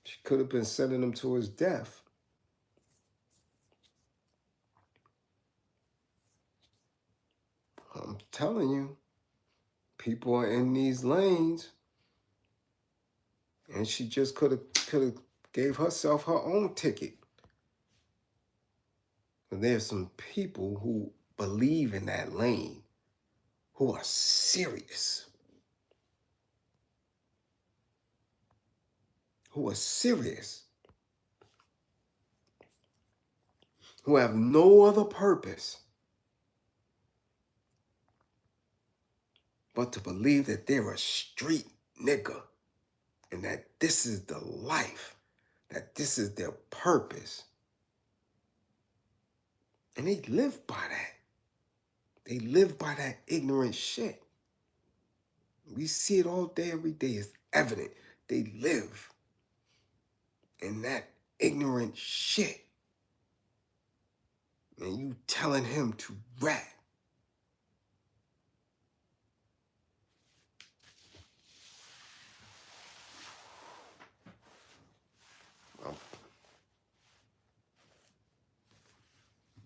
She could have been sending him to his death. I'm telling you, people are in these lanes, and she just could have gave herself her own ticket. But there's some people who believe in that lane, who are serious. Who are serious. Who have no other purpose but to believe that they're a street nigga and that this is the life, that this is their purpose. And they live by that. They live by that ignorant shit. We see it all day, every day. It's evident. They live in that ignorant shit. And you telling him to rap.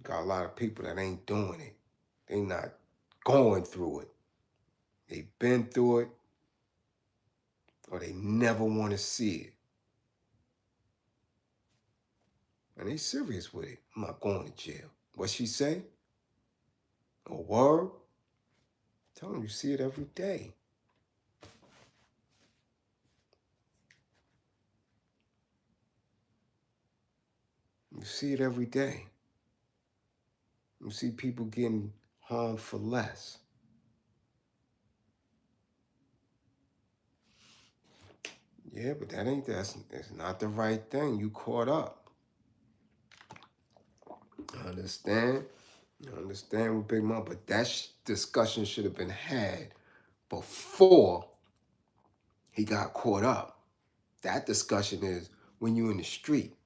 Got a lot of people that ain't doing it. They not going through it. They been through it, or they never want to see it. And they serious with it. I'm not going to jail. What she say? A word? Tell them you see it every day. You see it every day. You see people getting harmed for less. Yeah, but that's not the right thing. You caught up. I understand with Big Mom, but that discussion should have been had before he got caught up. That discussion is when you're in the street.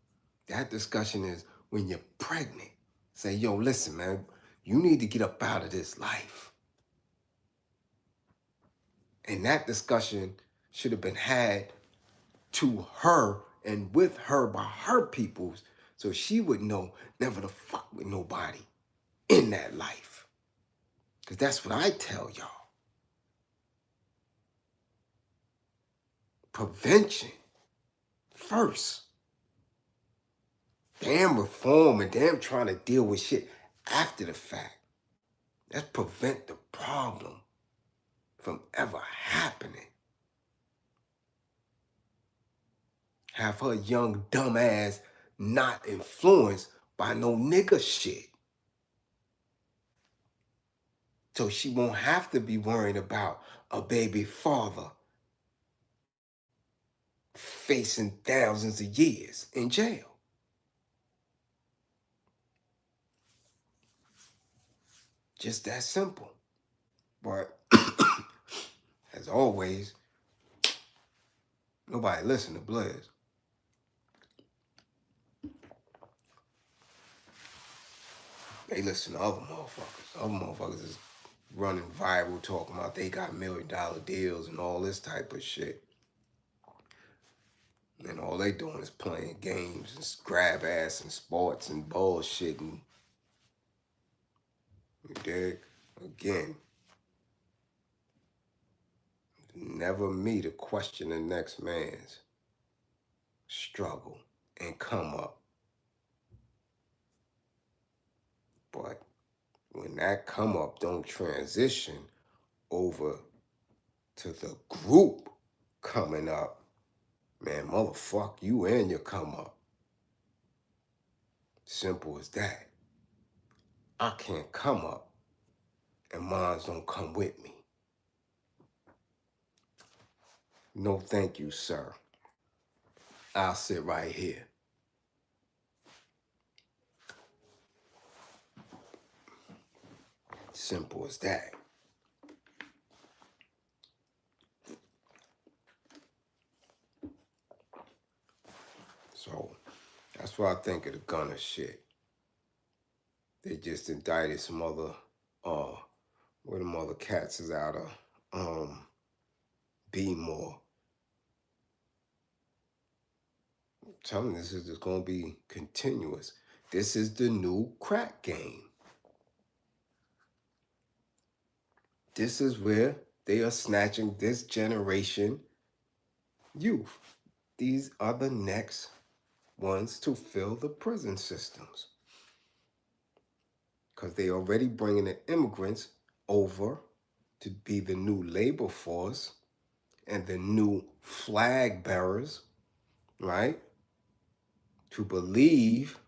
That discussion is when you're pregnant. Say, yo, listen, man, you need to get up out of this life. And that discussion should have been had to her and with her by her peoples, so she would know never to fuck with nobody in that life. Because that's what I tell y'all. Prevention first. Damn reform and damn trying to deal with shit after the fact. Let's prevent the problem from ever happening. Have her young dumb ass not influenced by no nigga shit. So she won't have to be worrying about a baby father facing thousands of years in jail. Just that simple. But as always, nobody listen to Bliz. They listen to other motherfuckers. Other motherfuckers is running viral talking about they got $1 million deals and all this type of shit. And all they doing is playing games and grab ass and sports and bullshitting. You dig? Again, never me to question the next man's struggle and come up. But when when that come up don't transition over to the group coming up, man, motherfuck you and your come up. Simple as that. I can't come up and mines don't come with me. No thank you, sir. I'll sit right here. Simple as that. So that's what I think of the Gunna shit. They just indicted some other, where them other cats is out of, B-more. I'm telling you, this is just gonna be continuous. This is the new crack game. This is where they are snatching this generation youth. These are the next ones to fill the prison systems. Because they already bringing the immigrants over to be the new labor force and the new flag bearers, right? To believe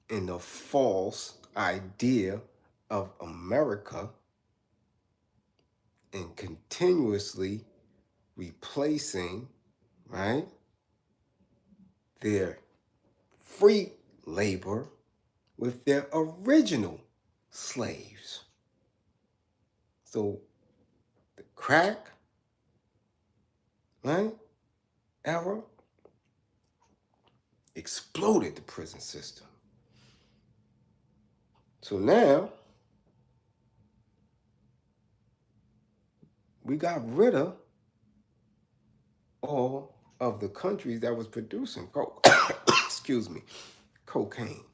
in the false idea of America and continuously replacing, right, their free labor with their original slaves. So the crack, right, era exploded the prison system. So now we got rid of all of the countries that was producing excuse me, cocaine.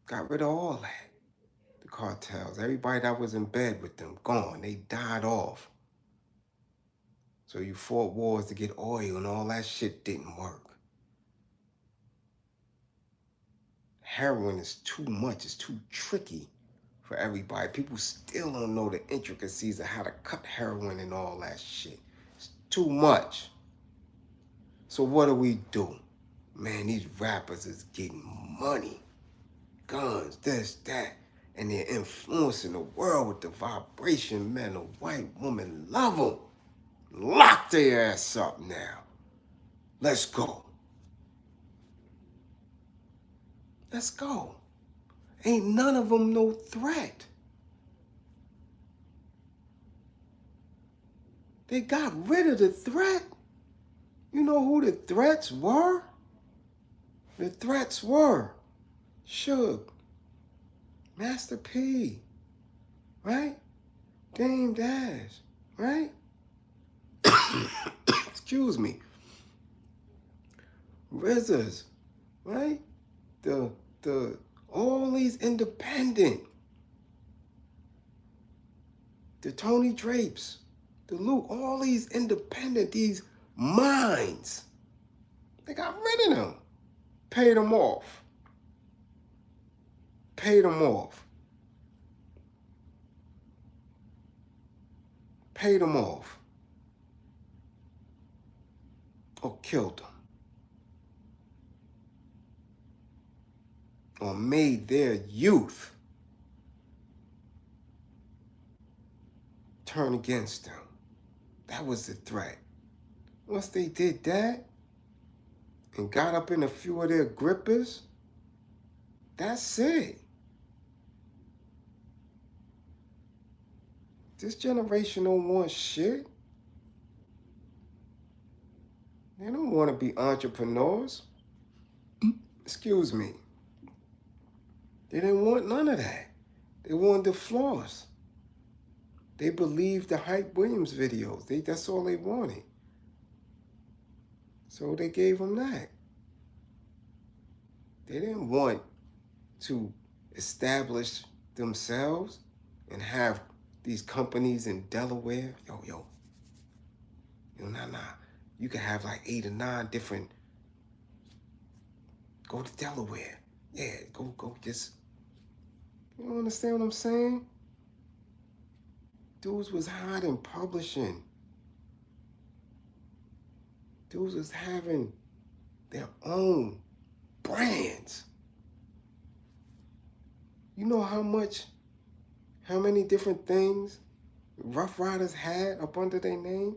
Got rid of all that. The cartels, everybody that was in bed with them, gone. They died off. So you fought wars to get oil and all that shit didn't work. Heroin is too much. It's too tricky for everybody. People still don't know the intricacies of how to cut heroin and all that shit. It's too much. So what do? Man, these rappers is getting money. Guns, this, that. And they're influencing the world with the vibration. Man, the white woman love them. Lock their ass up now. Let's go. Let's go. Ain't none of them no threat. They got rid of the threat. You know who the threats were? The threats were Suge, Master P, right? Dame Dash, right? Excuse me. RZAs, right? All these independent, the Tony Drapes, the Luke, all these independent, these minds, they got rid of them, paid them off, paid them off, paid them off, or killed them, or made their youth turn against them. That was the threat. Once they did that and got up in a few of their grippers, that's it. This generation don't want shit. They don't want to be entrepreneurs. Excuse me. They didn't want none of that. They wanted to floss. They believed the Hype Williams videos. That's all they wanted. So they gave them that. They didn't want to establish themselves and have these companies in Delaware. Yo, nah. You can have like 8 or 9 different. Go to Delaware. Yeah, go just You don't understand what I'm saying? Dudes was hiding publishing. Dudes was having their own brands. You know how many different things Rough Riders had up under their name?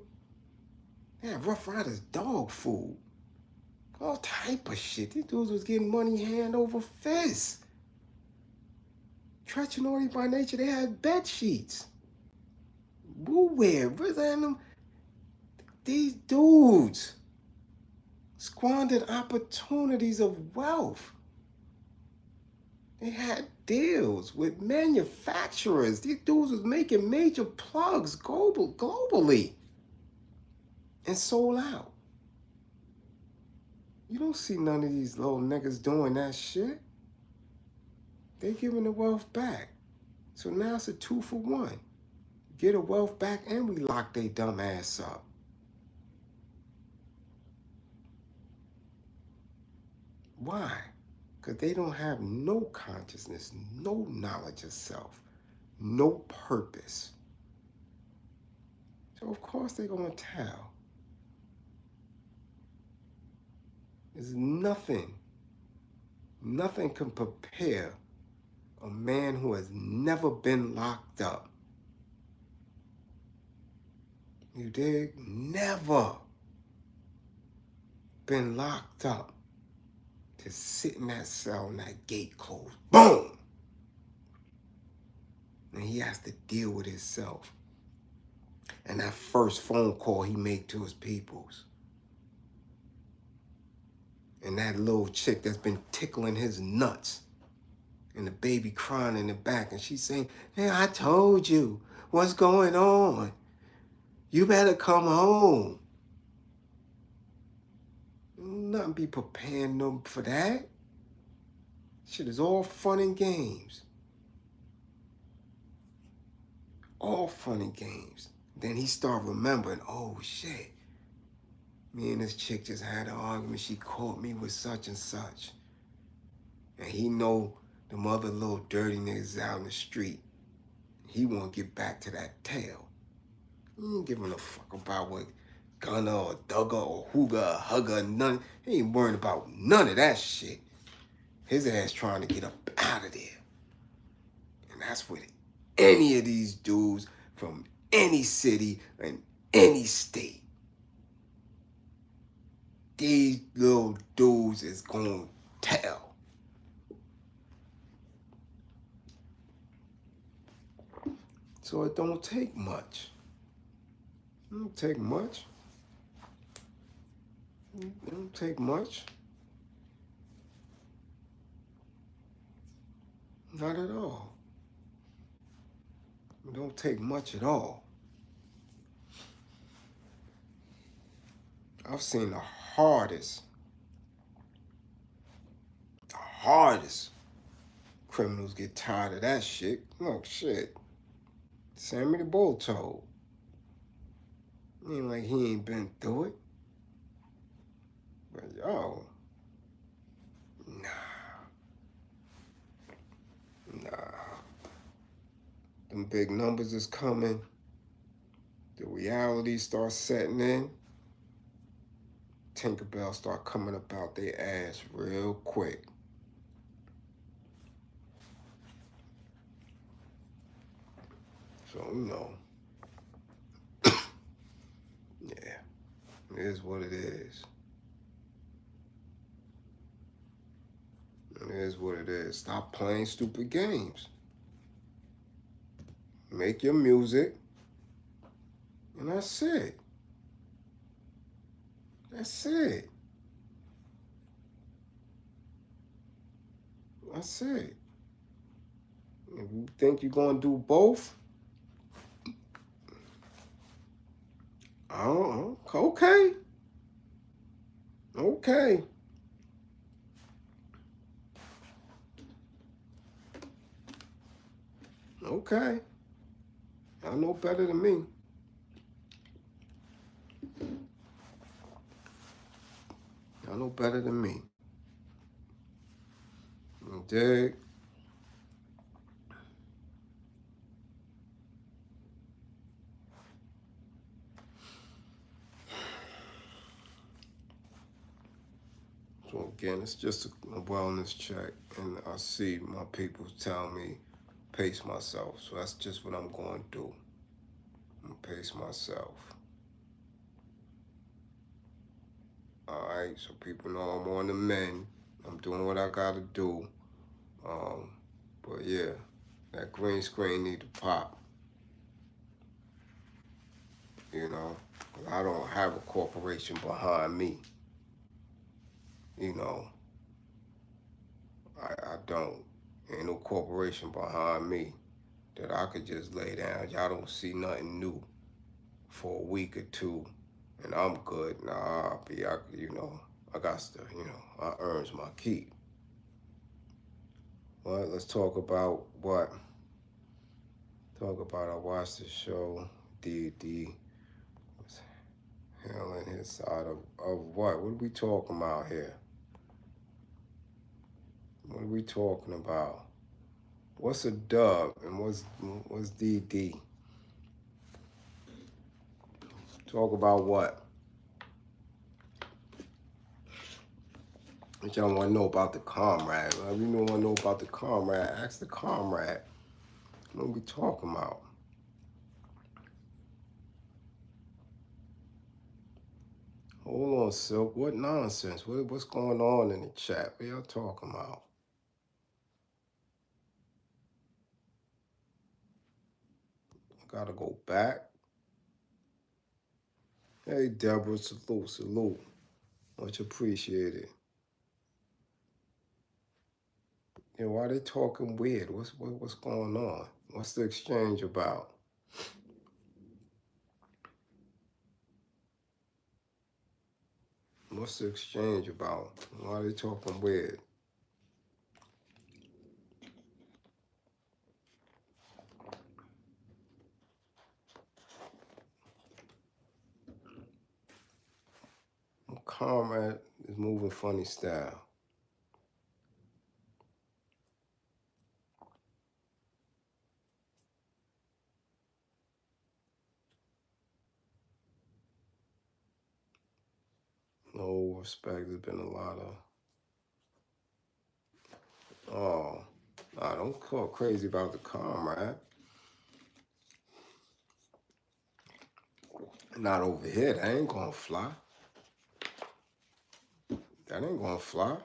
They had Rough Riders dog food. All type of shit. These dudes was getting money hand over fist. Treachery by nature, they had bed sheets. Woo wear, them. These dudes squandered opportunities of wealth. They had deals with manufacturers. These dudes was making major plugs globally and sold out. You don't see none of these little niggas doing that shit. They giving the wealth back. So now it's a 2-for-1. Get the wealth back and we lock they dumb ass up. Why? Because they don't have no consciousness, no knowledge of self, no purpose. So of course they're going to tell. There's nothing can prepare a man who has never been locked up. You dig? Never been locked up to sit in that cell and that gate closed. Boom! And he has to deal with himself. And that first phone call he made to his peoples. And that little chick that's been tickling his nuts. And the baby crying in the back. And she's saying, hey, I told you what's going on. You better come home. Nothing be preparing them for that. Shit is all fun and games. All fun and games. Then he start remembering, oh shit. Me and this chick just had an argument. She caught me with such and such. And he know them other little dirty niggas out in the street. He want to get back to that tail. He ain't giving a fuck about what Gunna or Dugga or Hooga or Hugga, none. He ain't worrying about none of that shit. His ass trying to get up out of there. And that's what any of these dudes from any city and any state, these little dudes is going to tell. So it don't take much. It don't take much. It don't take much. Not at all. It don't take much at all. I've seen the hardest criminals get tired of that shit. Look, shit. Sammy the Bull told. Ain't like he ain't been through it. But yo, nah. Them big numbers is coming. The reality starts setting in. Tinkerbell start coming about their ass real quick. So, you know, yeah, it is what it is. It is what it is. Stop playing stupid games. Make your music, and that's it. That's it. That's it. If you think you're going to do both, okay. Okay. Okay. Y'all know better than me. Y'all know better than me. You dig? Again, it's just a wellness check, and I see my people tell me pace myself. So that's just what I'm going to do. I'm going to pace myself. All right, so people know I'm on the mend. I'm doing what I got to do. But yeah, that green screen need to pop. You know, I don't have a corporation behind me. You know, I don't. Ain't no corporation behind me that I could just lay down. Y'all don't see nothing new for a week or two, and I'm good. Nah, I got to, I earns my keep. Well, let's talk about what? Talk about I watched the show, D was handling his side of what? What are we talking about here? What are we talking about? What's a dub and what's DD? Talk about what? If y'all want to know about the comrade, if you don't want to know about the comrade, ask the comrade. What are we talking about? Hold on, Silk. What nonsense? What's going on in the chat? What y'all talking about? I gotta go back. Hey, Deborah, salute. Much appreciated. Why they talking weird? What's going on? What's the exchange about? What's the exchange about? Why they talking weird? Comrade is moving funny style. No respect. There's been a lot of don't talk crazy about the comrade. Not over here. That ain't gonna fly. That ain't gonna fly.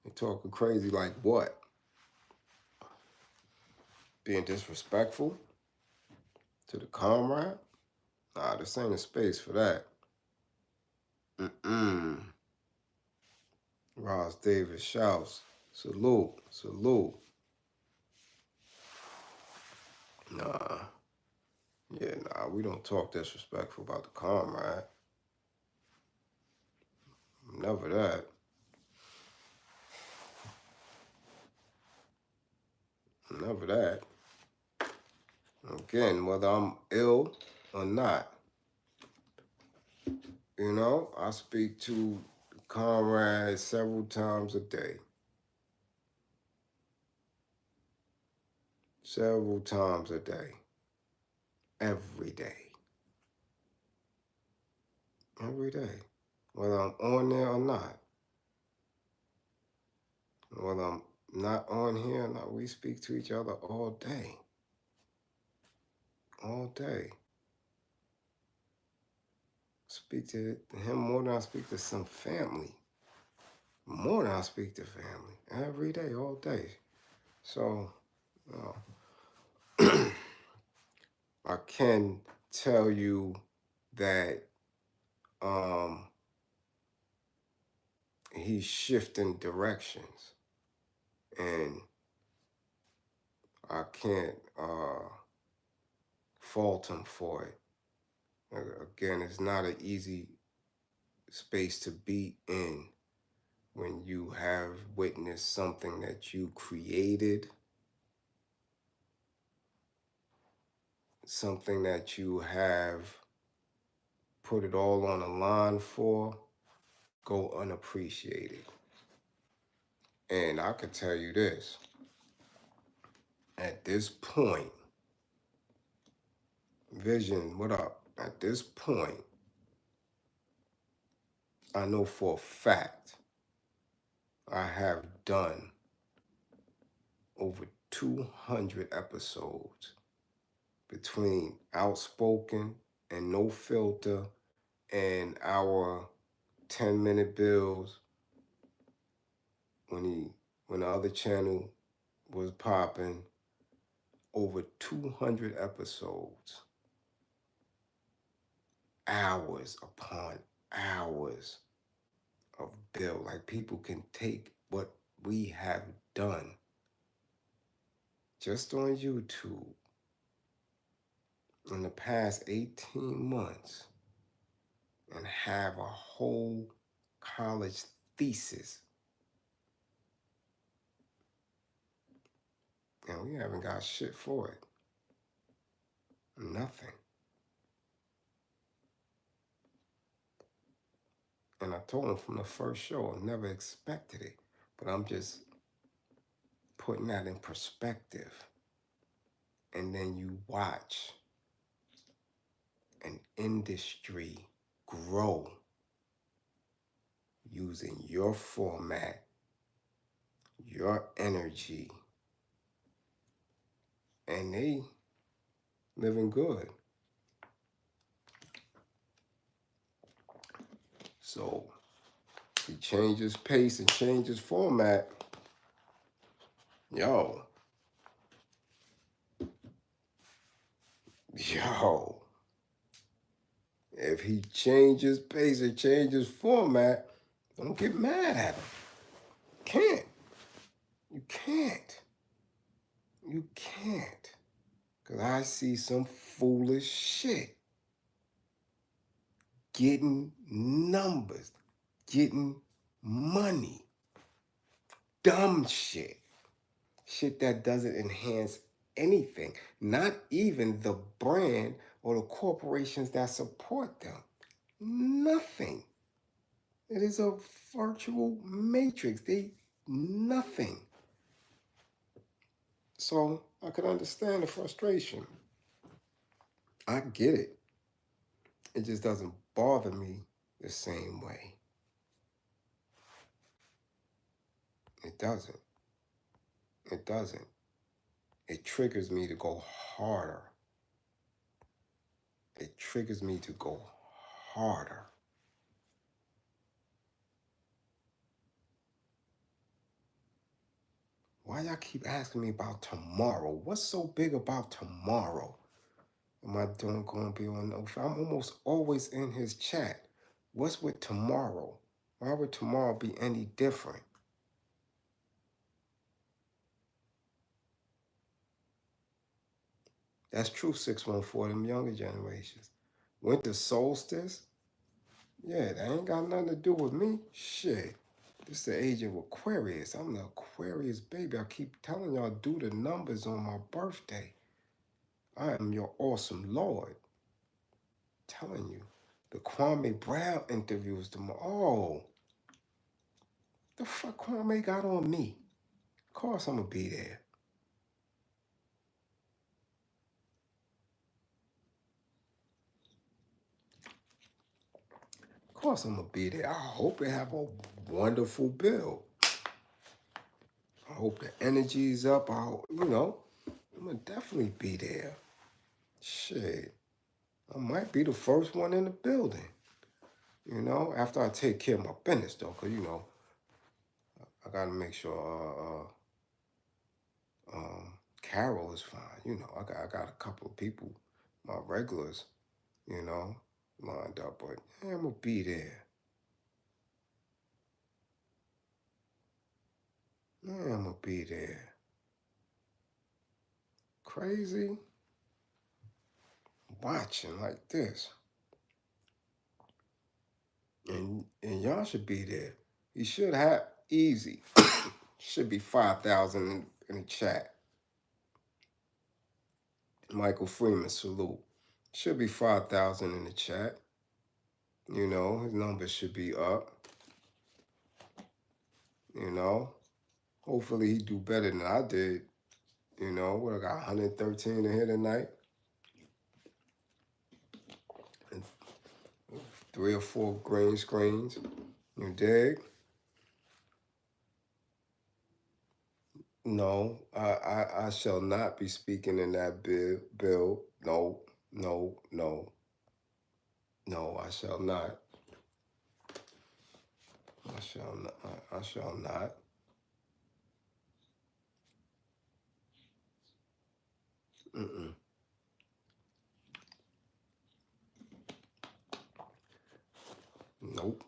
You talking crazy like what? Being disrespectful to the comrade? Nah, this ain't a space for that. Ross Davis shouts, salute. Nah, we don't talk disrespectful about the comrade. Never that. Never that. Again, whether I'm ill or not, I speak to comrades several times a day. Several times a day. Every day. Every day. Whether I'm on there or not. Whether I'm not on here or not, we speak to each other all day. All day. Speak to him more than I speak to some family. More than I speak to family. Every day, all day. So, I can tell you that he's shifting directions. And I can't fault him for it. Again, it's not an easy space to be in when you have witnessed something that you created, something that you have put it all on the line for, go unappreciated. And I can tell you this, at this point, Vision, what up? At this point, I know for a fact I have done over 200 episodes between Outspoken and No Filter and our 10-minute bills when the other channel was popping. Over 200 episodes, hours upon hours of bill. Like, people can take what we have done just on YouTube in the past 18 months and have a whole college thesis, and we haven't got shit for it. Nothing. And I told him from the first show, I never expected it, but I'm just putting that in perspective. And then you watch an industry grow using your format, your energy, and they living good. So he changes pace and changes format. Yo, if he changes pace and changes format, don't get mad at him. Can't. You can't. You can't. Because I see some foolish shit. Getting numbers. Getting money. Dumb shit. Shit that doesn't enhance anything. Not even the brand or the corporations that support them. Nothing. It is a virtual matrix. Nothing. So I could understand the frustration. I get it. It just doesn't bother me the same way. It doesn't. It doesn't. It triggers me to go harder. It triggers me to go harder. Why y'all keep asking me about tomorrow? What's so big about tomorrow? Am I going to be on no? I'm almost always in his chat. What's with tomorrow? Why would tomorrow be any different? That's true, 614, them younger generations. Winter solstice? Yeah, that ain't got nothing to do with me. Shit. This is the age of Aquarius. I'm the Aquarius baby. I keep telling y'all, do the numbers on my birthday. I am your awesome Lord. Telling you. The Kwame Brown interviews tomorrow. Oh, the fuck Kwame got on me? Of course I'm gonna be there. Of course I'm gonna be there. I hope they have a wonderful build. I hope the energy's up. I'm gonna definitely be there. Shit. I might be the first one in the building. After I take care of my business though, because I gotta make sure Carol is fine. I got a couple of people, my regulars, lined up, but yeah, I'm gonna be there. Yeah, I'm gonna be there. Crazy. Watching like this. And y'all should be there. You should have easy. Should be 5,000 in the chat. Michael Freeman, salute. Should be 5,000 in the chat. His numbers should be up. Hopefully he do better than I did. What, I got 113 in here tonight. And 3 or 4 green screens. You dig? No, I shall not be speaking in that bill. No, no, no, no, I shall not. I shall not. I shall not. Mm-mm. Nope.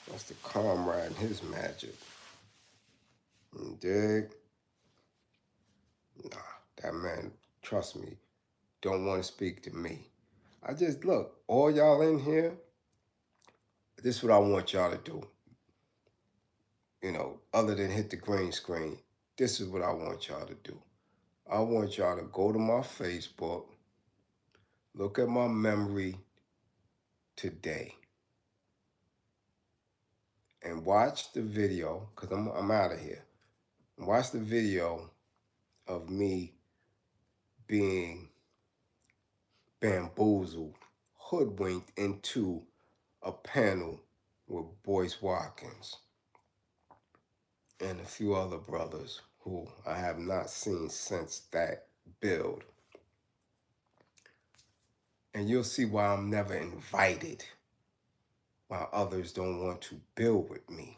That's the comrade and his magic. You dig? Nah, that man, trust me, don't want to speak to me. I just look, all y'all in here, this is what I want y'all to do. Other than hit the green screen, this is what I want y'all to do. I want y'all to go to my Facebook, look at my memory today, and watch the video, because I'm out of here. Watch the video of me being bamboozled, hoodwinked into a panel with Boyce Watkins and a few other brothers who I have not seen since that build. And you'll see why I'm never invited, while others don't want to build with me.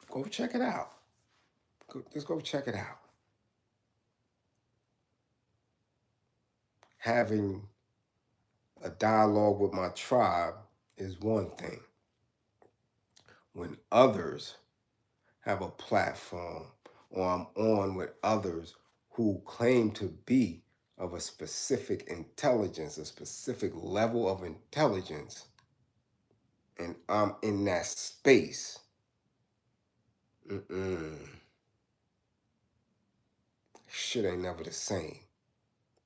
Go check it out. Just go check it out. Having a dialogue with my tribe is one thing. When others have a platform, or I'm on with others who claim to be of a specific intelligence, a specific level of intelligence, and I'm in that space, shit ain't never the same.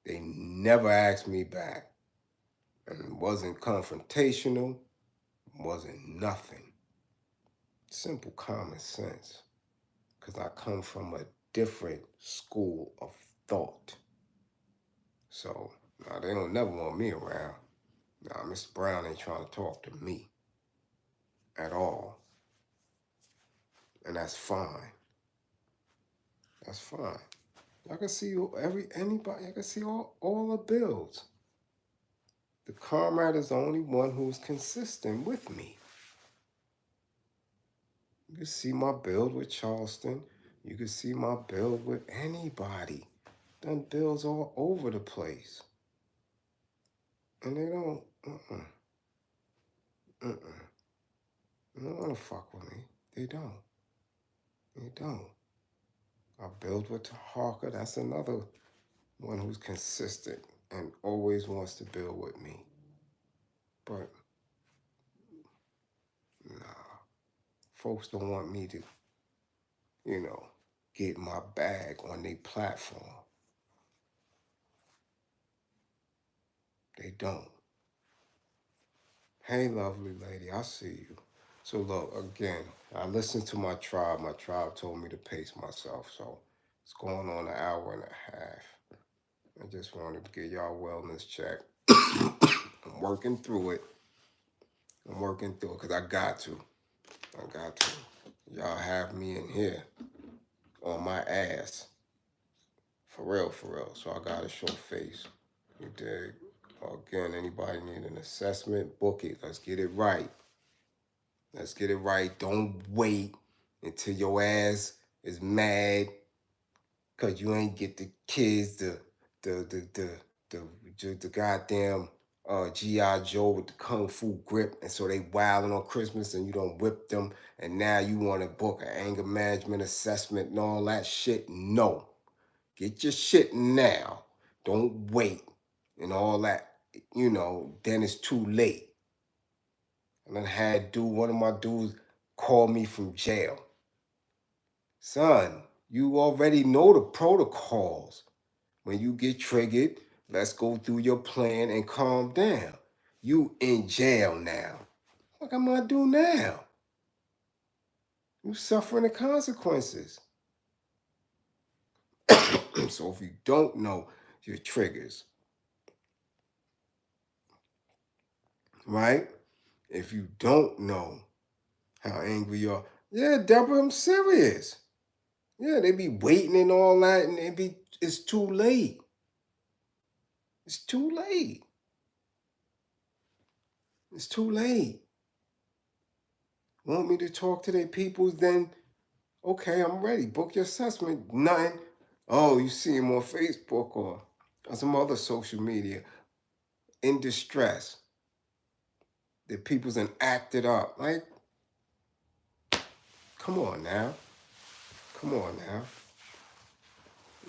They never asked me back, and it wasn't confrontational, wasn't nothing. Simple common sense, because I come from a different school of thought. So, they don't never want me around. Mr. Brown ain't trying to talk to me at all. And that's fine. That's fine. Y'all can see anybody, y'all can see all the builds. The comrade is the only one who's consistent with me. You can see my build with Charleston. You can see my build with anybody. Done builds all over the place. And they don't, they don't want to fuck with me. They don't. They don't. I build with Taharka. That's another one who's consistent and always wants to build with me. But, folks don't want me to, get my bag on their platform. They don't. Hey, lovely lady, I see you. So look, again, I listened to my tribe. My tribe told me to pace myself. So it's going on an hour and a half. I just wanted to get y'all a wellness check. I'm working through it. Because I got to. Y'all have me in here on my ass. For real. So I got to show face. You dig? Again, anybody need an assessment, book it. Let's get it right. Don't wait until your ass is mad because you ain't get the kids the goddamn G.I. Joe with the Kung Fu grip, and so they wilding on Christmas and you don't whip them, and now you want to book an anger management assessment and all that shit. No. Get your shit now. Don't wait and all that, then it's too late. And I had one of my dudes call me from jail. Son, you already know the protocols. When you get triggered, let's go through your plan and calm down. You in jail now. What am I gonna do now? You suffering the consequences. So if you don't know your triggers, right? If you don't know how angry you are, yeah, Deborah, I'm serious. Yeah, they be waiting and all that, and it's too late. It's too late. It's too late. Want me to talk to their peoples? Then okay, I'm ready. Book your assessment. Nothing. Oh, you see him on Facebook or some other social media in distress. The people's and acted up. Like, come on now. Come on now.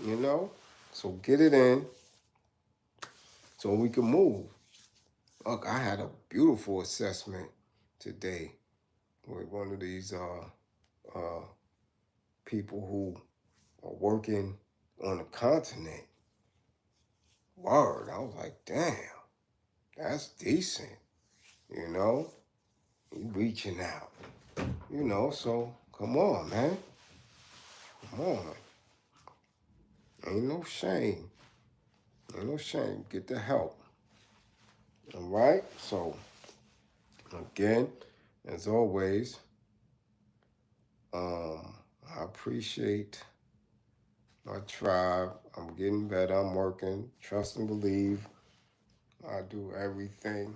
You know? So get it in so we can move. Look, I had a beautiful assessment today with one of these people who are working on the continent. Word. I was like, damn, that's decent. You know? He reaching out. You know, so come on, man. Come on. Ain't no shame. Ain't no shame. Get the help. All right? So, again, as always, I appreciate my tribe. I'm getting better. I'm working. Trust and believe. I do everything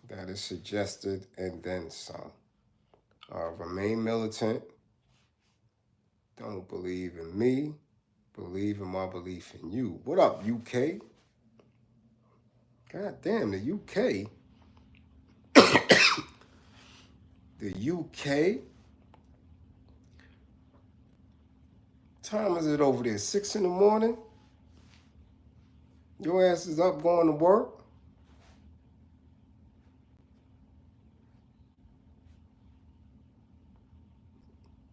that is suggested and then some. Remain militant. Don't believe in me. Believe in my belief in you. What up, UK? God damn, the UK. The UK. Time is it over there? 6 in the morning? Your ass is up going to work?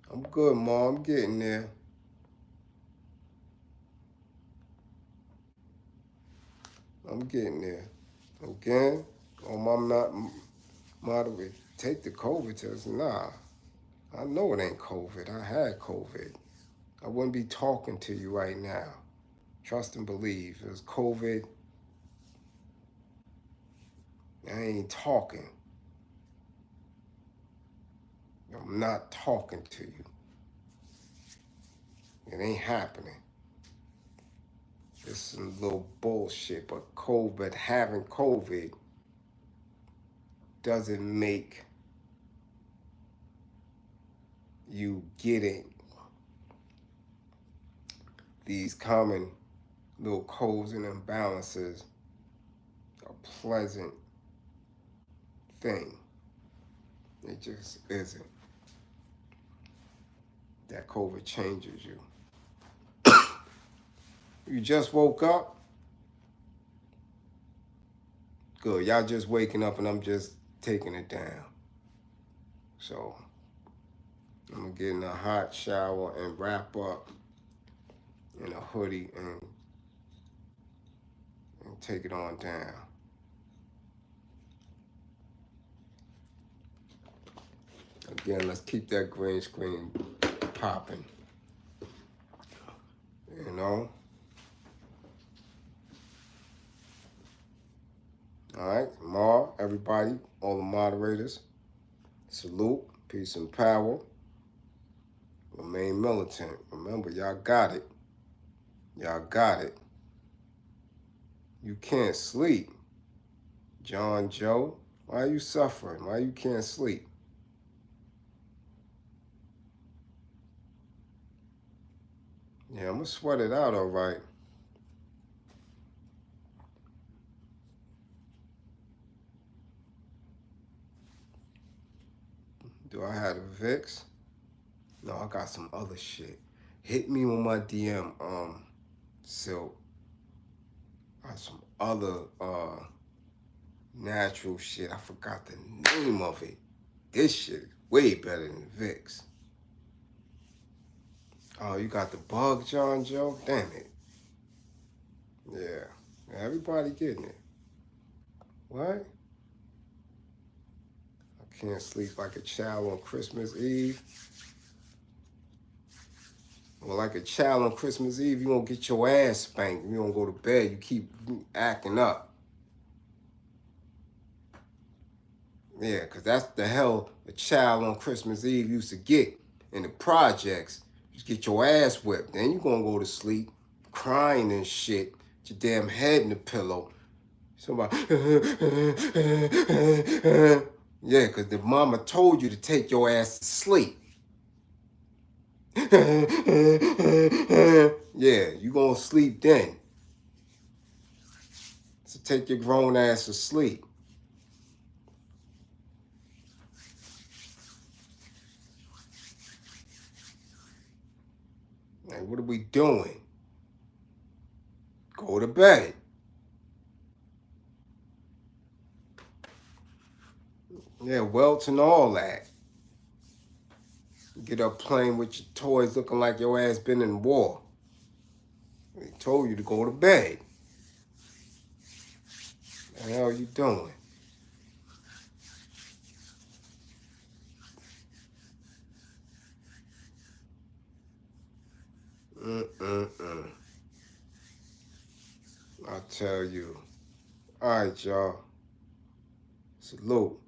I'm good, Ma. I'm getting there. I'm getting there. Again, I'm not moderate. Take the COVID test. Nah. I know it ain't COVID. I had COVID. I wouldn't be talking to you right now. Trust and believe. If it was COVID, I ain't talking. I'm not talking to you. It ain't happening. It's some little bullshit, but COVID, having COVID doesn't make you getting these common little codes and imbalances a pleasant thing. It just isn't. That COVID changes you. You just woke up? Good. Y'all just waking up and I'm just taking it down. So I'm gonna get in a hot shower and wrap up in a hoodie and take it on down. Again, let's keep that green screen popping. You know? All right, Ma, everybody, all the moderators, salute, peace and power. Remain militant. Remember, y'all got it. Y'all got it. You can't sleep. John Joe, why are you suffering? Why you can't sleep? Yeah, I'm gonna sweat it out, all right. Do I have a Vicks? No, I got some other shit. Hit me with my DM, Silk. I got some other natural shit. I forgot the name of it. This shit is way better than Vicks. Oh, you got the bug, John Joe? Damn it. Yeah. Everybody getting it. What? I can't sleep like a child on Christmas Eve. Well, like a child on Christmas Eve, you gonna get your ass spanked. You don't go to bed. You keep acting up. Yeah, because that's the hell a child on Christmas Eve used to get in the projects. You get your ass whipped. Then you going to go to sleep crying and shit. With your damn head in the pillow. Somebody, yeah, because the mama told you to take your ass to sleep. Yeah, you going to sleep then. So take your grown ass to sleep. Like, what are we doing? Go to bed. Yeah, welts and all that. Get up playing with your toys looking like your ass been in war. They told you to go to bed. What the hell are you doing? I tell you. All right, y'all. Salute.